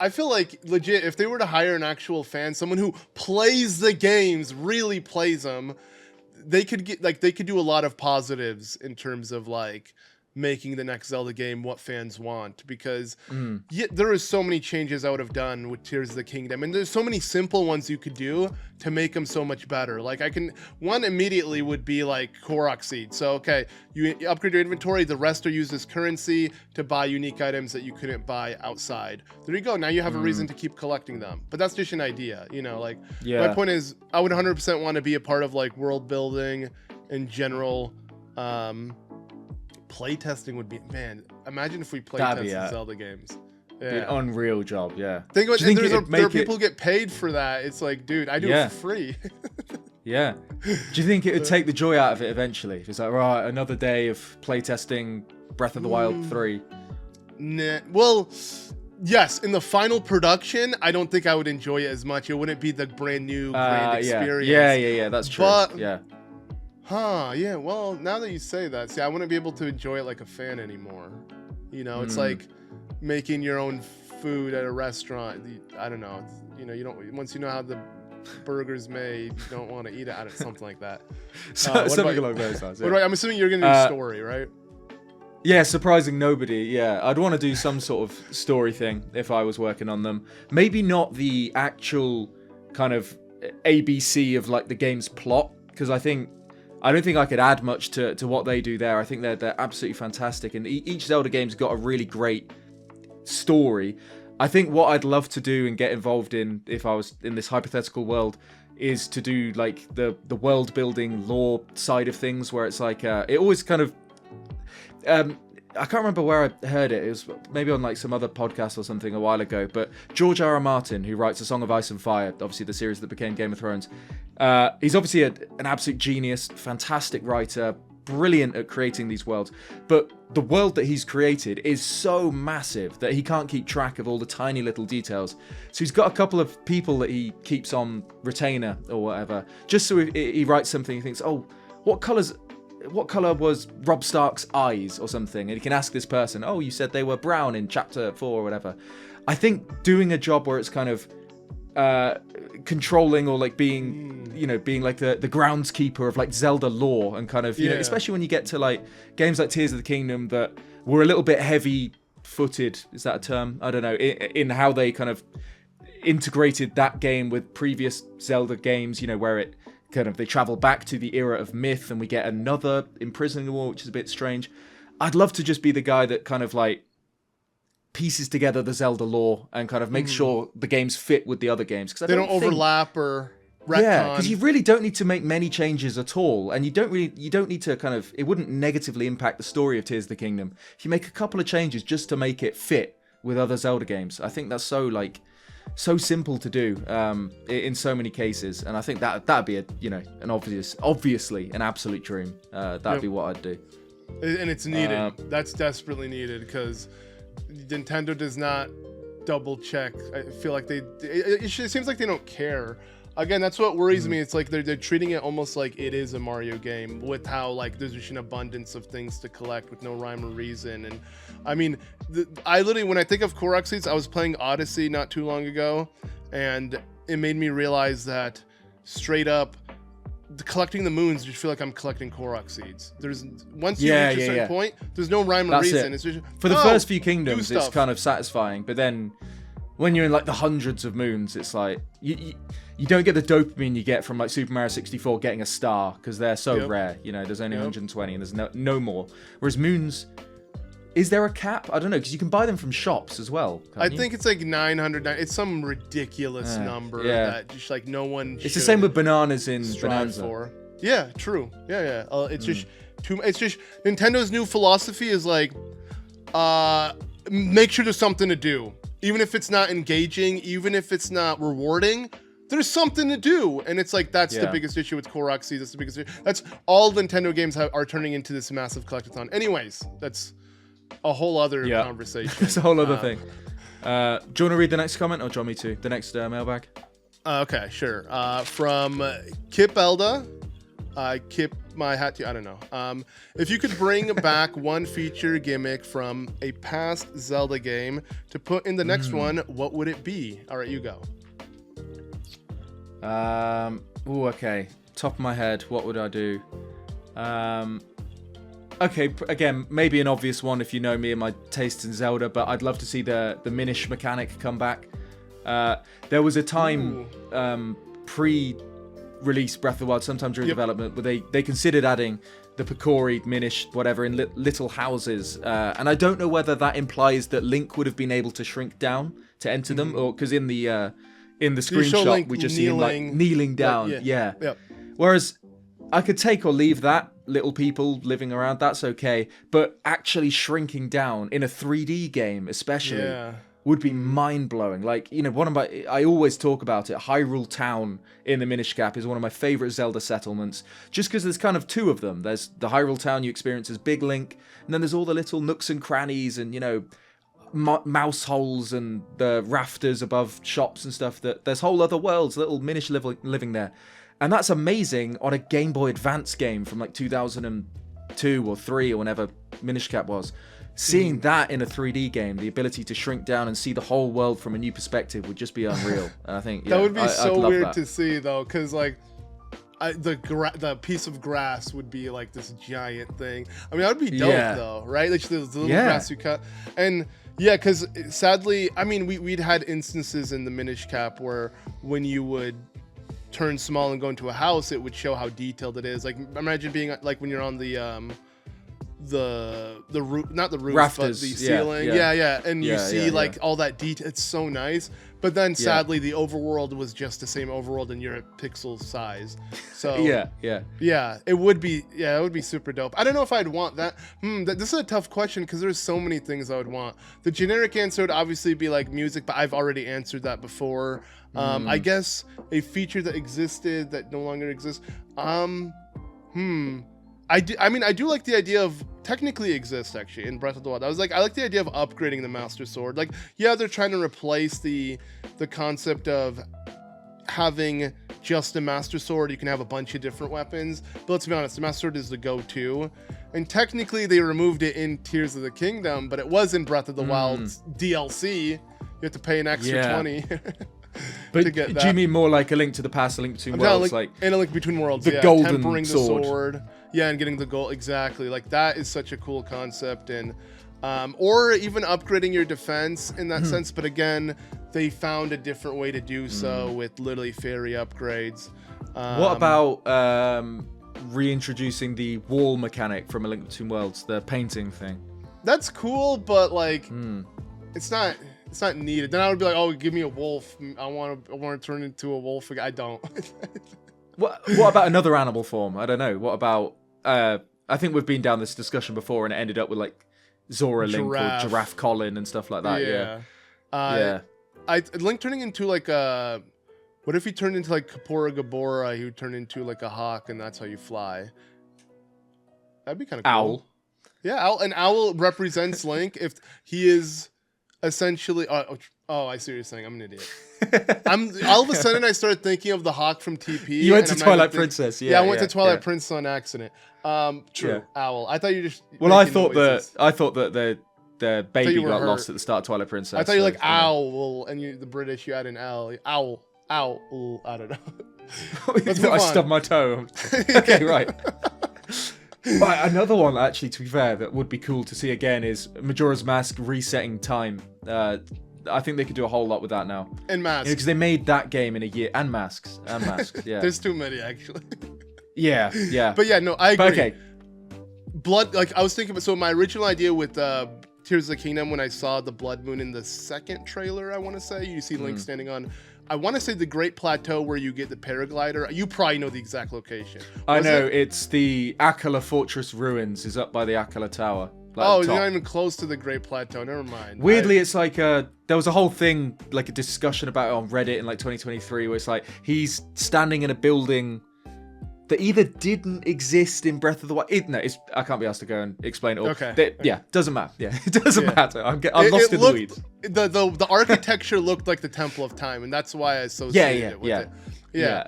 feel like legit, if they were to hire an actual fan, someone who plays the games, really plays them, they could do a lot of positives in terms of like making the next Zelda game what fans want, because there is so many changes I would have done with Tears of the Kingdom, and there's so many simple ones you could do to make them so much better. Like one immediately would be like Korok Seed. So okay, you upgrade your inventory, the rest are used as currency to buy unique items that you couldn't buy outside. There you go, now you have a reason to keep collecting them. But that's just an idea, my point is I would 100% want to be a part of like world building in general. Playtesting would be, man, imagine if we playtested Zelda games. An unreal job. Think about it. There are people who get paid for that. It's like, dude, I do it for free. Yeah. Do you think it would take the joy out of it eventually? If it's like, right, another day of playtesting Breath of the Wild 3. Nah. Well, yes, in the final production, I don't think I would enjoy it as much. It wouldn't be the brand new grand experience. Yeah, that's true. But, yeah. Yeah, well, now that you say that, see, I wouldn't be able to enjoy it like a fan anymore. You know, it's like making your own food at a restaurant. I don't know. You know, you don't, once you know how the burger's made, you don't want to eat it out of something like that. Something along those lines. Yeah. I'm assuming you're going to do story, right? Yeah, surprising nobody. Yeah, I'd want to do some sort of story thing if I was working on them. Maybe not the actual kind of ABC of like the game's plot, because I don't think I could add much to what they do there. I think they're absolutely fantastic, and each Zelda game's got a really great story. I think what I'd love to do and get involved in, if I was in this hypothetical world, is to do like the world building lore side of things, where it's like it always kind of I can't remember where I heard it. It was maybe on like some other podcast or something a while ago. But George R.R. Martin, who writes A Song of Ice and Fire, obviously the series that became Game of Thrones, he's obviously an absolute genius, fantastic writer, brilliant at creating these worlds. But the world that he's created is so massive that he can't keep track of all the tiny little details. So he's got a couple of people that he keeps on retainer or whatever, just so he writes something, he thinks, oh, what colour was Robb Stark's eyes or something? And you can ask this person, oh, you said they were brown in chapter 4 or whatever. I think doing a job where it's kind of controlling or like being like the groundskeeper of like Zelda lore and kind of, you know, especially when you get to like games like Tears of the Kingdom that were a little bit heavy footed, is that a term? I don't know, in how they kind of integrated that game with previous Zelda games, you know, where it kind of, they travel back to the era of myth and we get another imprisoning war, which is a bit strange. I'd love to just be the guy that kind of like pieces together the Zelda lore and kind of makes sure the games fit with the other games, because they don't overlap or retcon. Yeah, because you really don't need to make many changes at all, and you don't need to kind of, it wouldn't negatively impact the story of Tears of the Kingdom if you make a couple of changes just to make it fit with other Zelda games. I think that's so simple to do in so many cases, and I think that'd be obviously an absolute dream. That'd be what I'd do, and it's needed. That's desperately needed, because Nintendo does not double check. I feel like it seems like they don't care. Again, that's what worries me. It's like they're treating it almost like it is a Mario game, with how like there's just an abundance of things to collect with no rhyme or reason. And I mean, I literally, when I think of Korok seeds, I was playing Odyssey not too long ago, and it made me realize that straight up, collecting the moons, you feel like I'm collecting Korok seeds. There's once you reach a certain point, there's no rhyme or reason. It's just, for the first few kingdoms, it's kind of satisfying, but then when you're in like the hundreds of moons, it's like you don't get the dopamine you get from like Super Mario 64 getting a star, because they're so rare. You know, there's only 120 and there's no more. Whereas moons, is there a cap? I don't know, because you can buy them from shops as well. I think it's like 900. It's some ridiculous number that just like no one. It's the same with bananas in Bonanza. For. Yeah, true. Yeah. It's just It's just Nintendo's new philosophy is like, make sure there's something to do, even if it's not engaging, even if it's not rewarding. There's something to do, and it's like that's the biggest issue with Korok seeds. That's the biggest issue. That's all Nintendo games are turning into this massive collectathon. Anyways, that's a whole other conversation. It's a whole other thing. Do you want to read the next comment, or do you want me to? The next mailbag? Okay, sure. From Kip Elda. Kip my hat to you. I don't know. If you could bring back one feature gimmick from a past Zelda game to put in the next one, what would it be? All right, you go. Okay. Top of my head, what would I do? Okay, again, maybe an obvious one if you know me and my taste in Zelda, but I'd love to see the Minish mechanic come back. There was a time pre-release Breath of the Wild, sometime during development, where they considered adding the Picori, Minish, whatever, in little houses. And I don't know whether that implies that Link would have been able to shrink down to enter them, or because in the screenshot we just see him like kneeling down. Yeah. Whereas I could take or leave that, little people living around, that's okay. But actually shrinking down in a 3D game, especially, would be mind-blowing. Like, I always talk about it. Hyrule Town in the Minish Cap is one of my favorite Zelda settlements, just because there's kind of two of them. There's the Hyrule Town you experience as Big Link, and then there's all the little nooks and crannies and, mouse holes and the rafters above shops and stuff. That there's whole other worlds, little Minish living there. And that's amazing on a Game Boy Advance game from like 2002 or 3 or whenever Minish Cap was. Seeing that in a 3D game, the ability to shrink down and see the whole world from a new perspective would just be unreal. And I think that would be so weird to see, though, because like the piece of grass would be like this giant thing. I mean, that would be dope, though, right? Like the little grass you cut, and because sadly, I mean, we'd had instances in the Minish Cap where when you would turn small and go into a house, it would show how detailed it is. Like, imagine being like when you're on the roof, not the roof, rafters, but the ceiling. And you see like all that detail. It's so nice. But then sadly, the overworld was just the same overworld and you're at pixel size. So it would be super dope. I don't know if I'd want that. This is a tough question because there's so many things I would want. The generic answer would obviously be like music, but I've already answered that before. I guess a feature that existed that no longer exists. I do like the idea of technically exists actually in Breath of the Wild. I like the idea of upgrading the Master Sword. Like, yeah, they're trying to replace the concept of having just a Master Sword. You can have a bunch of different weapons, but let's be honest, the Master Sword is the go-to. And technically, they removed it in Tears of the Kingdom, but it was in Breath of the Wild's DLC. You have to pay an extra 20. But do you mean more like A Link to the Past, A Link Between Worlds, and A Link Between Worlds? The golden tempering sword. The sword, and getting the gold. Exactly, like that is such a cool concept, and or even upgrading your defense in that sense. But again, they found a different way to do so with literally fairy upgrades. What about reintroducing the wall mechanic from A Link Between Worlds, the painting thing? That's cool, but like, it's not needed. Then I would be like, oh, give me a wolf. I want to turn into a wolf. I don't. What about another animal form? I don't know. What about? I think we've been down this discussion before, and it ended up with like Zora Link or Giraffe Colin and stuff like that. Link turning into like a. What if he turned into like Kapora Gabora? He would turn into like a hawk, and that's how you fly. That'd be kind of cool. Owl. Yeah, owl. An owl represents Link if he is. Essentially, I see what you're saying. I'm an idiot. All of a sudden I started thinking of the hawk from TP. You went to Twilight Princess, I went to Twilight Princess on accident. True, owl. I thought you just. Well, I thought that the baby got lost at the start of Twilight Princess. I thought you like owl, and the British you had an L. Owl. I don't know. I stubbed my toe. Okay, right. But another one, actually, to be fair, that would be cool to see again is Majora's Mask resetting time. I think they could do a whole lot with that now. And Masks. Because they made that game in a year. And Masks. Yeah. There's too many, actually. Yeah. But yeah, no, I agree. But okay. Blood, like, I was thinking, so my original idea with Tears of the Kingdom, when I saw the Blood Moon in the second trailer, I want to say, you see Link standing on... I want to say the Great Plateau where you get the paraglider. You probably know the exact location. I know. It's the Akala Fortress ruins. Is up by the Akala Tower. Like you're not even close to the Great Plateau. Never mind. Weirdly, it's like there was a whole thing, like a discussion about it on Reddit in like 2023, where it's like he's standing in a building that either didn't exist in Breath of the Wild. I can't be asked to go and explain it all. Okay. Doesn't matter. Yeah, it doesn't matter. I'm lost in the weeds. The architecture looked like the Temple of Time, and that's why I associated it with it. Yeah.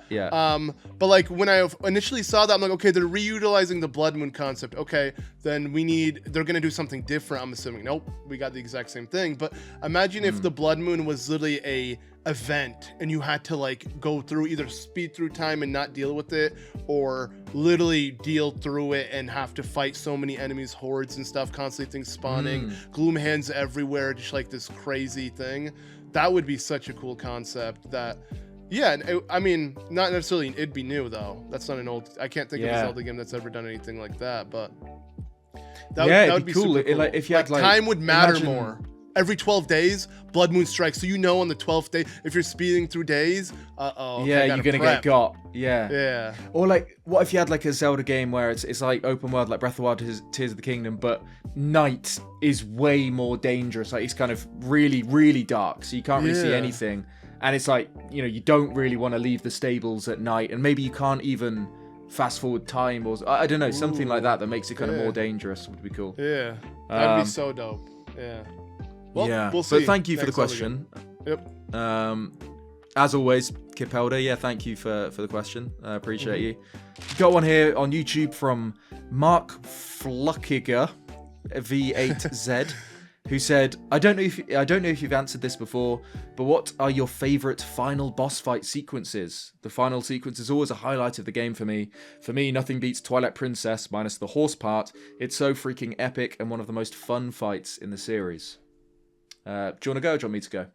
But like when I initially saw that, I'm like, okay, they're reutilizing the Blood Moon concept. Okay, then they're gonna do something different. I'm assuming. Nope, we got the exact same thing. But imagine if the Blood Moon was literally a event and you had to like go through, either speed through time and not deal with it, or literally deal through it and have to fight so many enemies, hordes and stuff, constantly things spawning, gloom hands everywhere, just like this crazy thing. That would be such a cool concept. That I mean, not necessarily it'd be new though. That's not an old. I can't think of a Zelda game that's ever done anything like that. But that would be cool. Like, if you had like time would matter more. every 12 days, blood moon strikes. So on the 12th day, if you're speeding through days, yeah, you're gonna get got. Yeah. Or like, what if you had like a Zelda game where it's like open world, like Breath of the Wild, Tears of the Kingdom, but night is way more dangerous. Like it's kind of really, really dark, so you can't really see anything. And it's like, you don't really want to leave the stables at night, and maybe you can't even fast forward time, or I don't know, something like that makes it kind of more dangerous would be cool. Yeah, that'd be so dope. Yeah. Well, we'll see. But thank you for the question. Yep. As always, Kip Elder, thank you for the question. I appreciate you. Got one here on YouTube from Mark Fluckiger, V8Z, who said, I don't know if you've answered this before, but what are your favorite final boss fight sequences? The final sequence is always a highlight of the game for me. For me, nothing beats Twilight Princess minus the horse part. It's so freaking epic and one of the most fun fights in the series. Do you want to go or do you want me to go?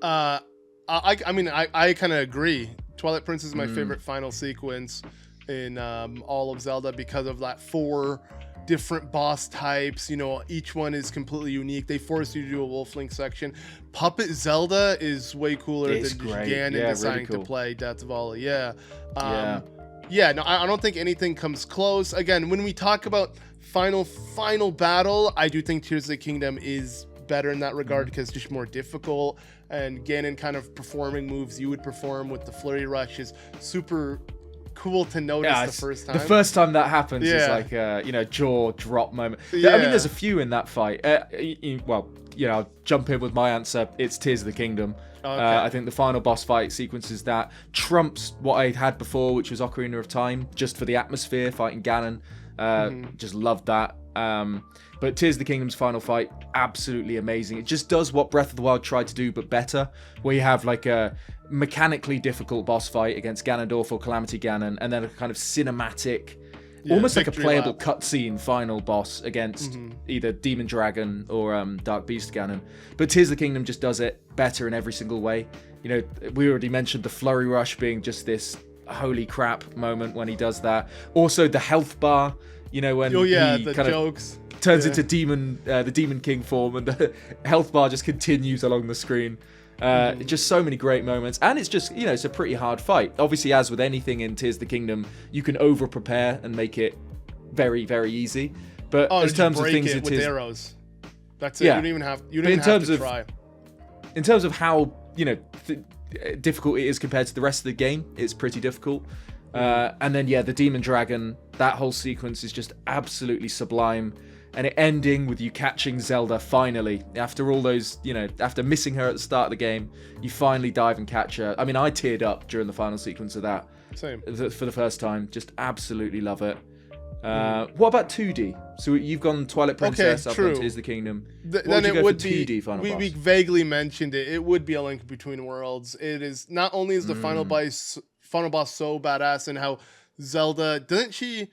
I mean, I kind of agree. Twilight Princess is my favorite final sequence in all of Zelda because of that 4 different boss types. Each one is completely unique. They force you to do a Wolf-Link section. Puppet Zelda is way cooler than Ganon deciding to play Death of Ollie. No, I don't think anything comes close. Again, when we talk about final battle, I do think Tears of the Kingdom is better in that regard because it's just more difficult, and Ganon kind of performing moves you would perform with the Flurry Rush is super cool to notice the first time. The first time that happens is like jaw drop moment. I mean, there's a few in that fight. I'll jump in with my answer. It's Tears of the Kingdom. Okay. I think the final boss fight sequences that trumps what I had before, which was Ocarina of Time, just for the atmosphere, fighting Ganon. Just loved that. But Tears of the Kingdom's final fight, absolutely amazing. It just does what Breath of the Wild tried to do, but better, where you have like a mechanically difficult boss fight against Ganondorf or Calamity Ganon, and then a kind of cinematic, almost like a playable cutscene final boss against either Demon Dragon or Dark Beast Ganon. But Tears of the Kingdom just does it better in every single way. We already mentioned the Flurry Rush being just this holy crap moment when he does that. Also the health bar, when he the kind jokes turns into the Demon King form, and the health bar just continues along the screen. Just so many great moments, and it's just it's a pretty hard fight. Obviously, as with anything in Tears of the Kingdom, you can over prepare and make it very, very easy. But in terms of things, it with arrows. That's it. You don't even have to try. In terms of how difficult it is compared to the rest of the game, it's pretty difficult. And then the Demon Dragon, that whole sequence is just absolutely sublime. And it ending with you catching Zelda finally. After all those, after missing her at the start of the game, you finally dive and catch her. I mean, I teared up during the final sequence of that. Same. For the first time. Just absolutely love it. What about 2D? So you've gone Twilight Princess, I've gone Tears of the Kingdom. Then it would be 2D final boss? We vaguely mentioned it. It would be A Link Between Worlds. It is not only is the final boss so badass, and how Zelda, doesn't she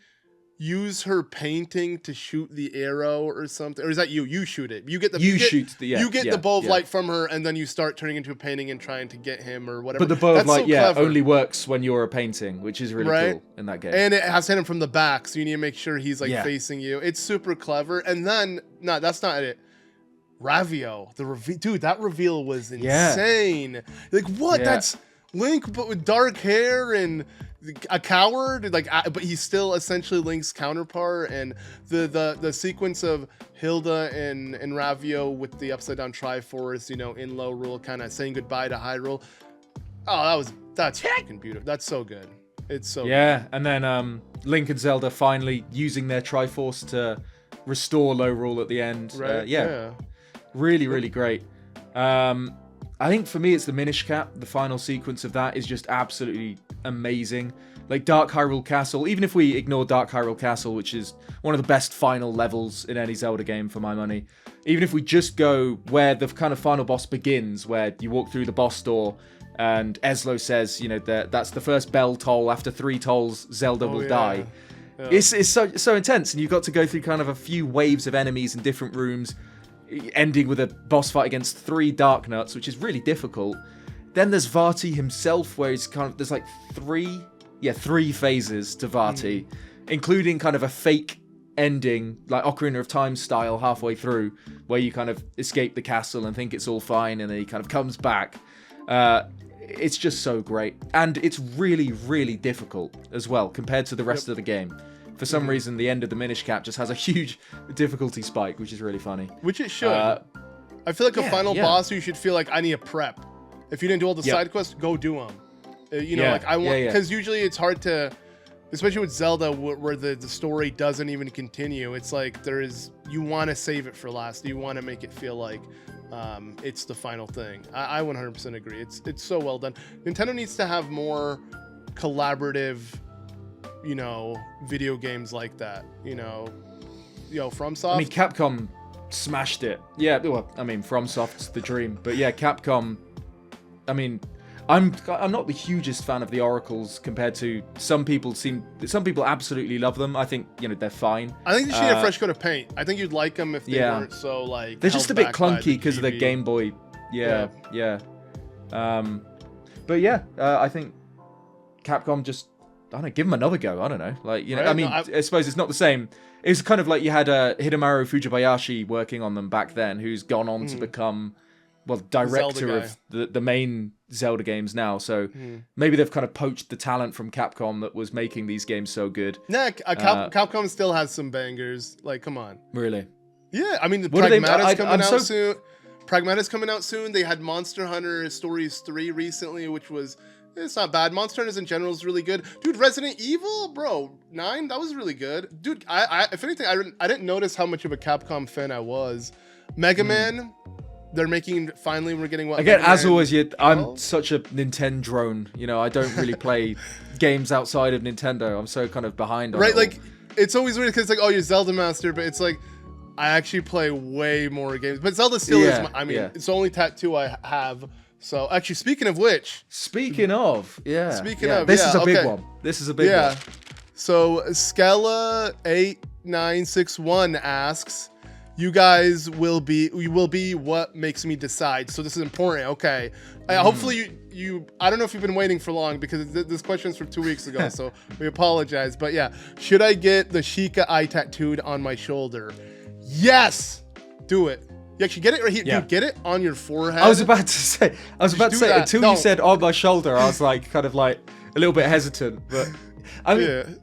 use her painting to shoot the arrow or something, or is that you shoot it? You get the the bow of light from her, and then you start turning into a painting and trying to get him or whatever. But the bow of light only works when you're a painting, which is really cool in that game. And it has to hit him from the back, so you need to make sure he's facing you. It's super clever. And then that's not it. Ravio, dude, that reveal was insane. Like what? That's Link, but with dark hair and a coward, but he's still essentially Link's counterpart. And the sequence of Hilda and Ravio with the upside down Triforce, in low rule, kind of saying goodbye to Hyrule. Oh, that's fucking beautiful. That's so good. It's so good. And then Link and Zelda finally using their Triforce to restore low rule at the end. Really, really great. I think for me it's the Minish Cap. The final sequence of that is just absolutely amazing. Like Dark Hyrule Castle, even if we ignore Dark Hyrule Castle, which is one of the best final levels in any Zelda game for my money, even if we just go where the kind of final boss begins, where you walk through the boss door and Eslo says, that's the first bell toll. After 3 tolls, Zelda will die. Yeah. It's so intense, and you've got to go through kind of a few waves of enemies in different rooms, ending with a boss fight against 3 Dark Nuts, which is really difficult. Then there's Vati himself, where he's there's like 3 phases to Vati, including kind of a fake ending, like Ocarina of Time style halfway through, where you kind of escape the castle and think it's all fine, and then he kind of comes back. It's just so great, and it's really, really difficult as well compared to the rest of the game. For some reason, the end of the Minish Cap just has a huge difficulty spike, which is really funny. Which it should. I feel like a final boss, you should feel like I need a prep. If you didn't do all the side quests, go do them. Like I want, because usually it's hard to, especially with Zelda, where the story doesn't even continue. It's like you want to save it for last. You want to make it feel like it's the final thing. I 100% agree. It's so well done. Nintendo needs to have more collaborative, video games like that. FromSoft. I mean, Capcom smashed it. Yeah, well, I mean, FromSoft's the dream, but yeah, Capcom. I mean, I'm not the hugest fan of the Oracles compared to some people. Some people absolutely love them. I think they're fine. I think they should need a fresh coat of paint. I think you'd like them if they weren't so like. They're just a bit clunky because of the Game Boy. Yeah. But yeah, I think Capcom just. I don't know, give them another go. I don't know. I suppose it's not the same. It's kind of like you had Hidemaru Fujibayashi working on them back then, who's gone on to become, director of the main Zelda games now. So maybe they've kind of poached the talent from Capcom that was making these games so good. Nah, Capcom still has some bangers. Like, come on. Really? Yeah, I mean, the Pragmata's coming out soon. Pragmata's coming out soon. They had Monster Hunter Stories 3 recently, which was... It's not bad. Monster Hunters in general is really good. Dude, Resident Evil, bro, 9, that was really good. Dude, if anything, I didn't notice how much of a Capcom fan I was. Mega Man, they're making, finally we're getting what... Again, as always, I'm such a Nintendo drone. I don't really play games outside of Nintendo. I'm so kind of behind on it. Like, it's always weird because it's like, oh, you're Zelda Master, but it's like, I actually play way more games. But Zelda still is, it's the only tattoo I have. So, actually, speaking of which... This is a big one. This is a big one. So, Skella8961 asks, you will be what makes me decide. So, this is important. Okay. Hopefully, I don't know if you've been waiting for long because this question's from 2 weeks ago. So, we apologize. But yeah, should I get the Sheikah eye tattooed on my shoulder? Yes! Do it. You actually get it right here. Yeah. Dude, get it on your forehead. I was about to say until you said on my shoulder, I was like kind of like a little bit hesitant. But I mean,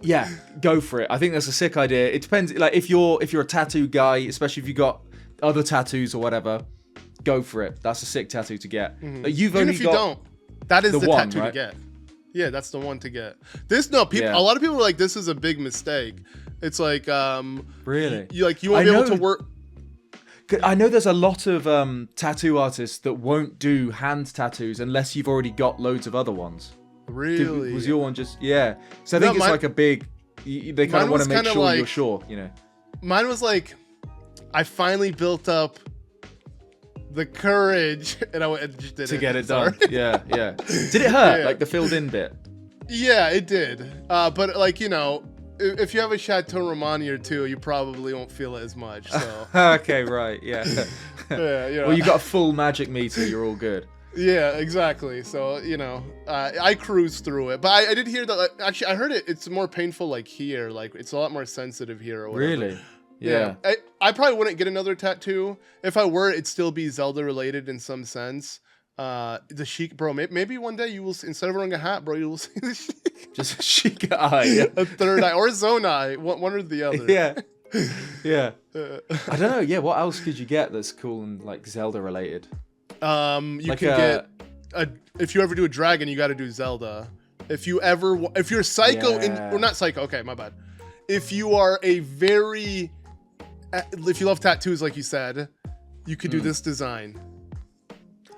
yeah, go for it. I think that's a sick idea. It depends. Like if you're a tattoo guy, especially if you got other tattoos or whatever, go for it. That's a sick tattoo to get. Like, Even if you don't, that is the tattoo to get. Yeah, that's the one to get. A lot of people are like, this is a big mistake. It's like, really, you won't be able to work. I know there's a lot of tattoo artists that won't do hand tattoos unless you've already got loads of other ones. Really? Was your one just... Yeah. So I think it's like a big... They kind of want to make sure you're sure, Mine was like, I finally built up the courage and I just did it. To get it done. Yeah. Did it hurt? Like the filled in bit? Yeah, it did. But like, if you have a Chateau Romani or two, you probably won't feel it as much. So. Okay, right, yeah. Well, you got a full magic meter, you're all good. Yeah, exactly. So, I cruised through it. But I did hear that, actually, I heard it's more painful like here. Like, it's a lot more sensitive here or whatever. Really? Yeah. I probably wouldn't get another tattoo. If I were, it'd still be Zelda related in some sense. The Sheik, bro, maybe one day you will, instead of wearing a hat, bro, you will see the Sheik. Just a Sheik eye. Yeah. A third eye or a zone eye, one or the other. Yeah. I don't know. Yeah, what else could you get that's cool and like Zelda related? You could get if you ever do a dragon, you got to do Zelda. If you're psycho or not psycho, okay, my bad. If you are if you love tattoos, like you said, you could do this design.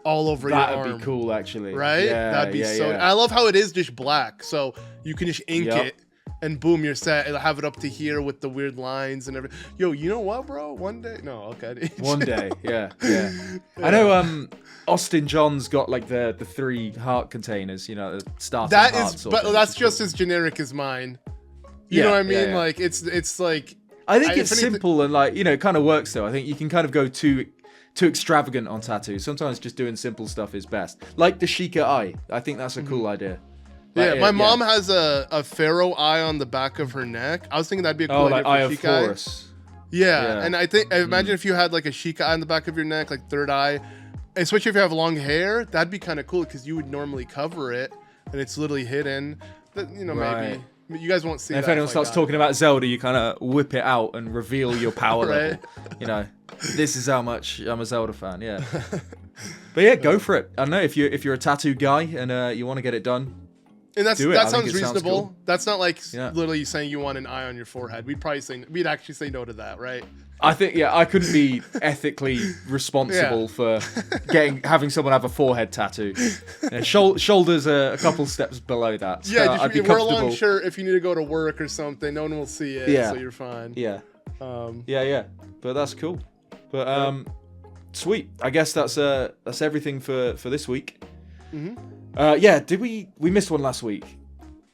All over your arm. That'd be cool, actually. Right? Yeah, that'd be so... Yeah. I love how it is just black, so you can just ink it, and boom, you're set. It'll have it up to here with the weird lines and everything. Yo, you know what, bro? One day... No, okay. One day, yeah. I know Austin John's got like the 3 heart containers, the starting hearts. But that's just as generic as mine. You know what I mean? Yeah. Like, it's like... I think it's simple and like, it kind of works though. I think you can kind of go too extravagant on tattoos. Sometimes just doing simple stuff is best. Like the Sheikah eye. I think that's a cool idea. Like, my mom has a pharaoh eye on the back of her neck. I was thinking that'd be a cool idea like for Eye of Sheikah Horus. Yeah, and I imagine if you had like a Sheikah eye on the back of your neck, like third eye, especially if you have long hair, that'd be kind of cool because you would normally cover it and it's literally hidden. Maybe you guys won't see. And if anyone starts talking about Zelda, you kind of whip it out and reveal your power level. This is how much I'm a Zelda fan. Yeah, but yeah, go for it. I don't know if you're a tattoo guy and you want to get it done. And that sounds reasonable. Sounds cool. That's not like literally saying you want an eye on your forehead. We'd actually say no to that, right? I think I couldn't be ethically responsible for having someone have a forehead tattoo. Shoulders are a couple steps below that. So yeah, I'd be wear a comfortable. long shirt if you need to go to work or something. No one will see it, so you're fine. Yeah. But that's cool. But sweet. I guess that's everything for this week. Mm-hmm. Did we missed one last week?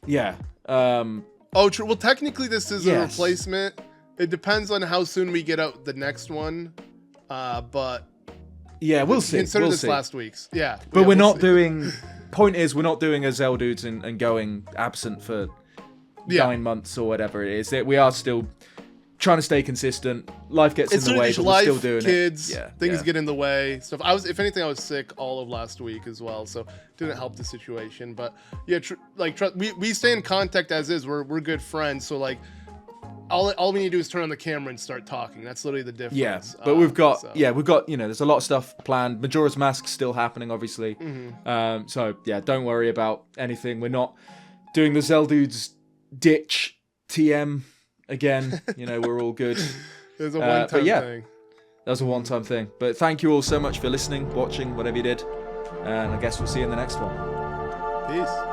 Yeah. Oh, true. Well, technically, this is a replacement. It depends on how soon we get out the next one. But yeah, we'll see. Consider this last week's. Yeah. But we're not doing. Point is, we're not doing a Zeldudes and going absent for 9 months or whatever it is. We are still trying to stay consistent. Life gets in the way, but we're still doing kids, it. Things get in the way. Stuff. If anything, I was sick all of last week as well, so didn't help the situation. But yeah, we stay in contact as is. We're good friends, so like all we need to do is turn on the camera and start talking. That's literally the difference. Yeah, but we've got there's a lot of stuff planned. Majora's Mask's still happening, obviously. Mm-hmm. So yeah, don't worry about anything. We're not doing the Zeldudes ditch TM. Again, we're all good. It was a one-time thing. That was a one-time thing. But thank you all so much for listening, watching, whatever you did. And I guess we'll see you in the next one. Peace.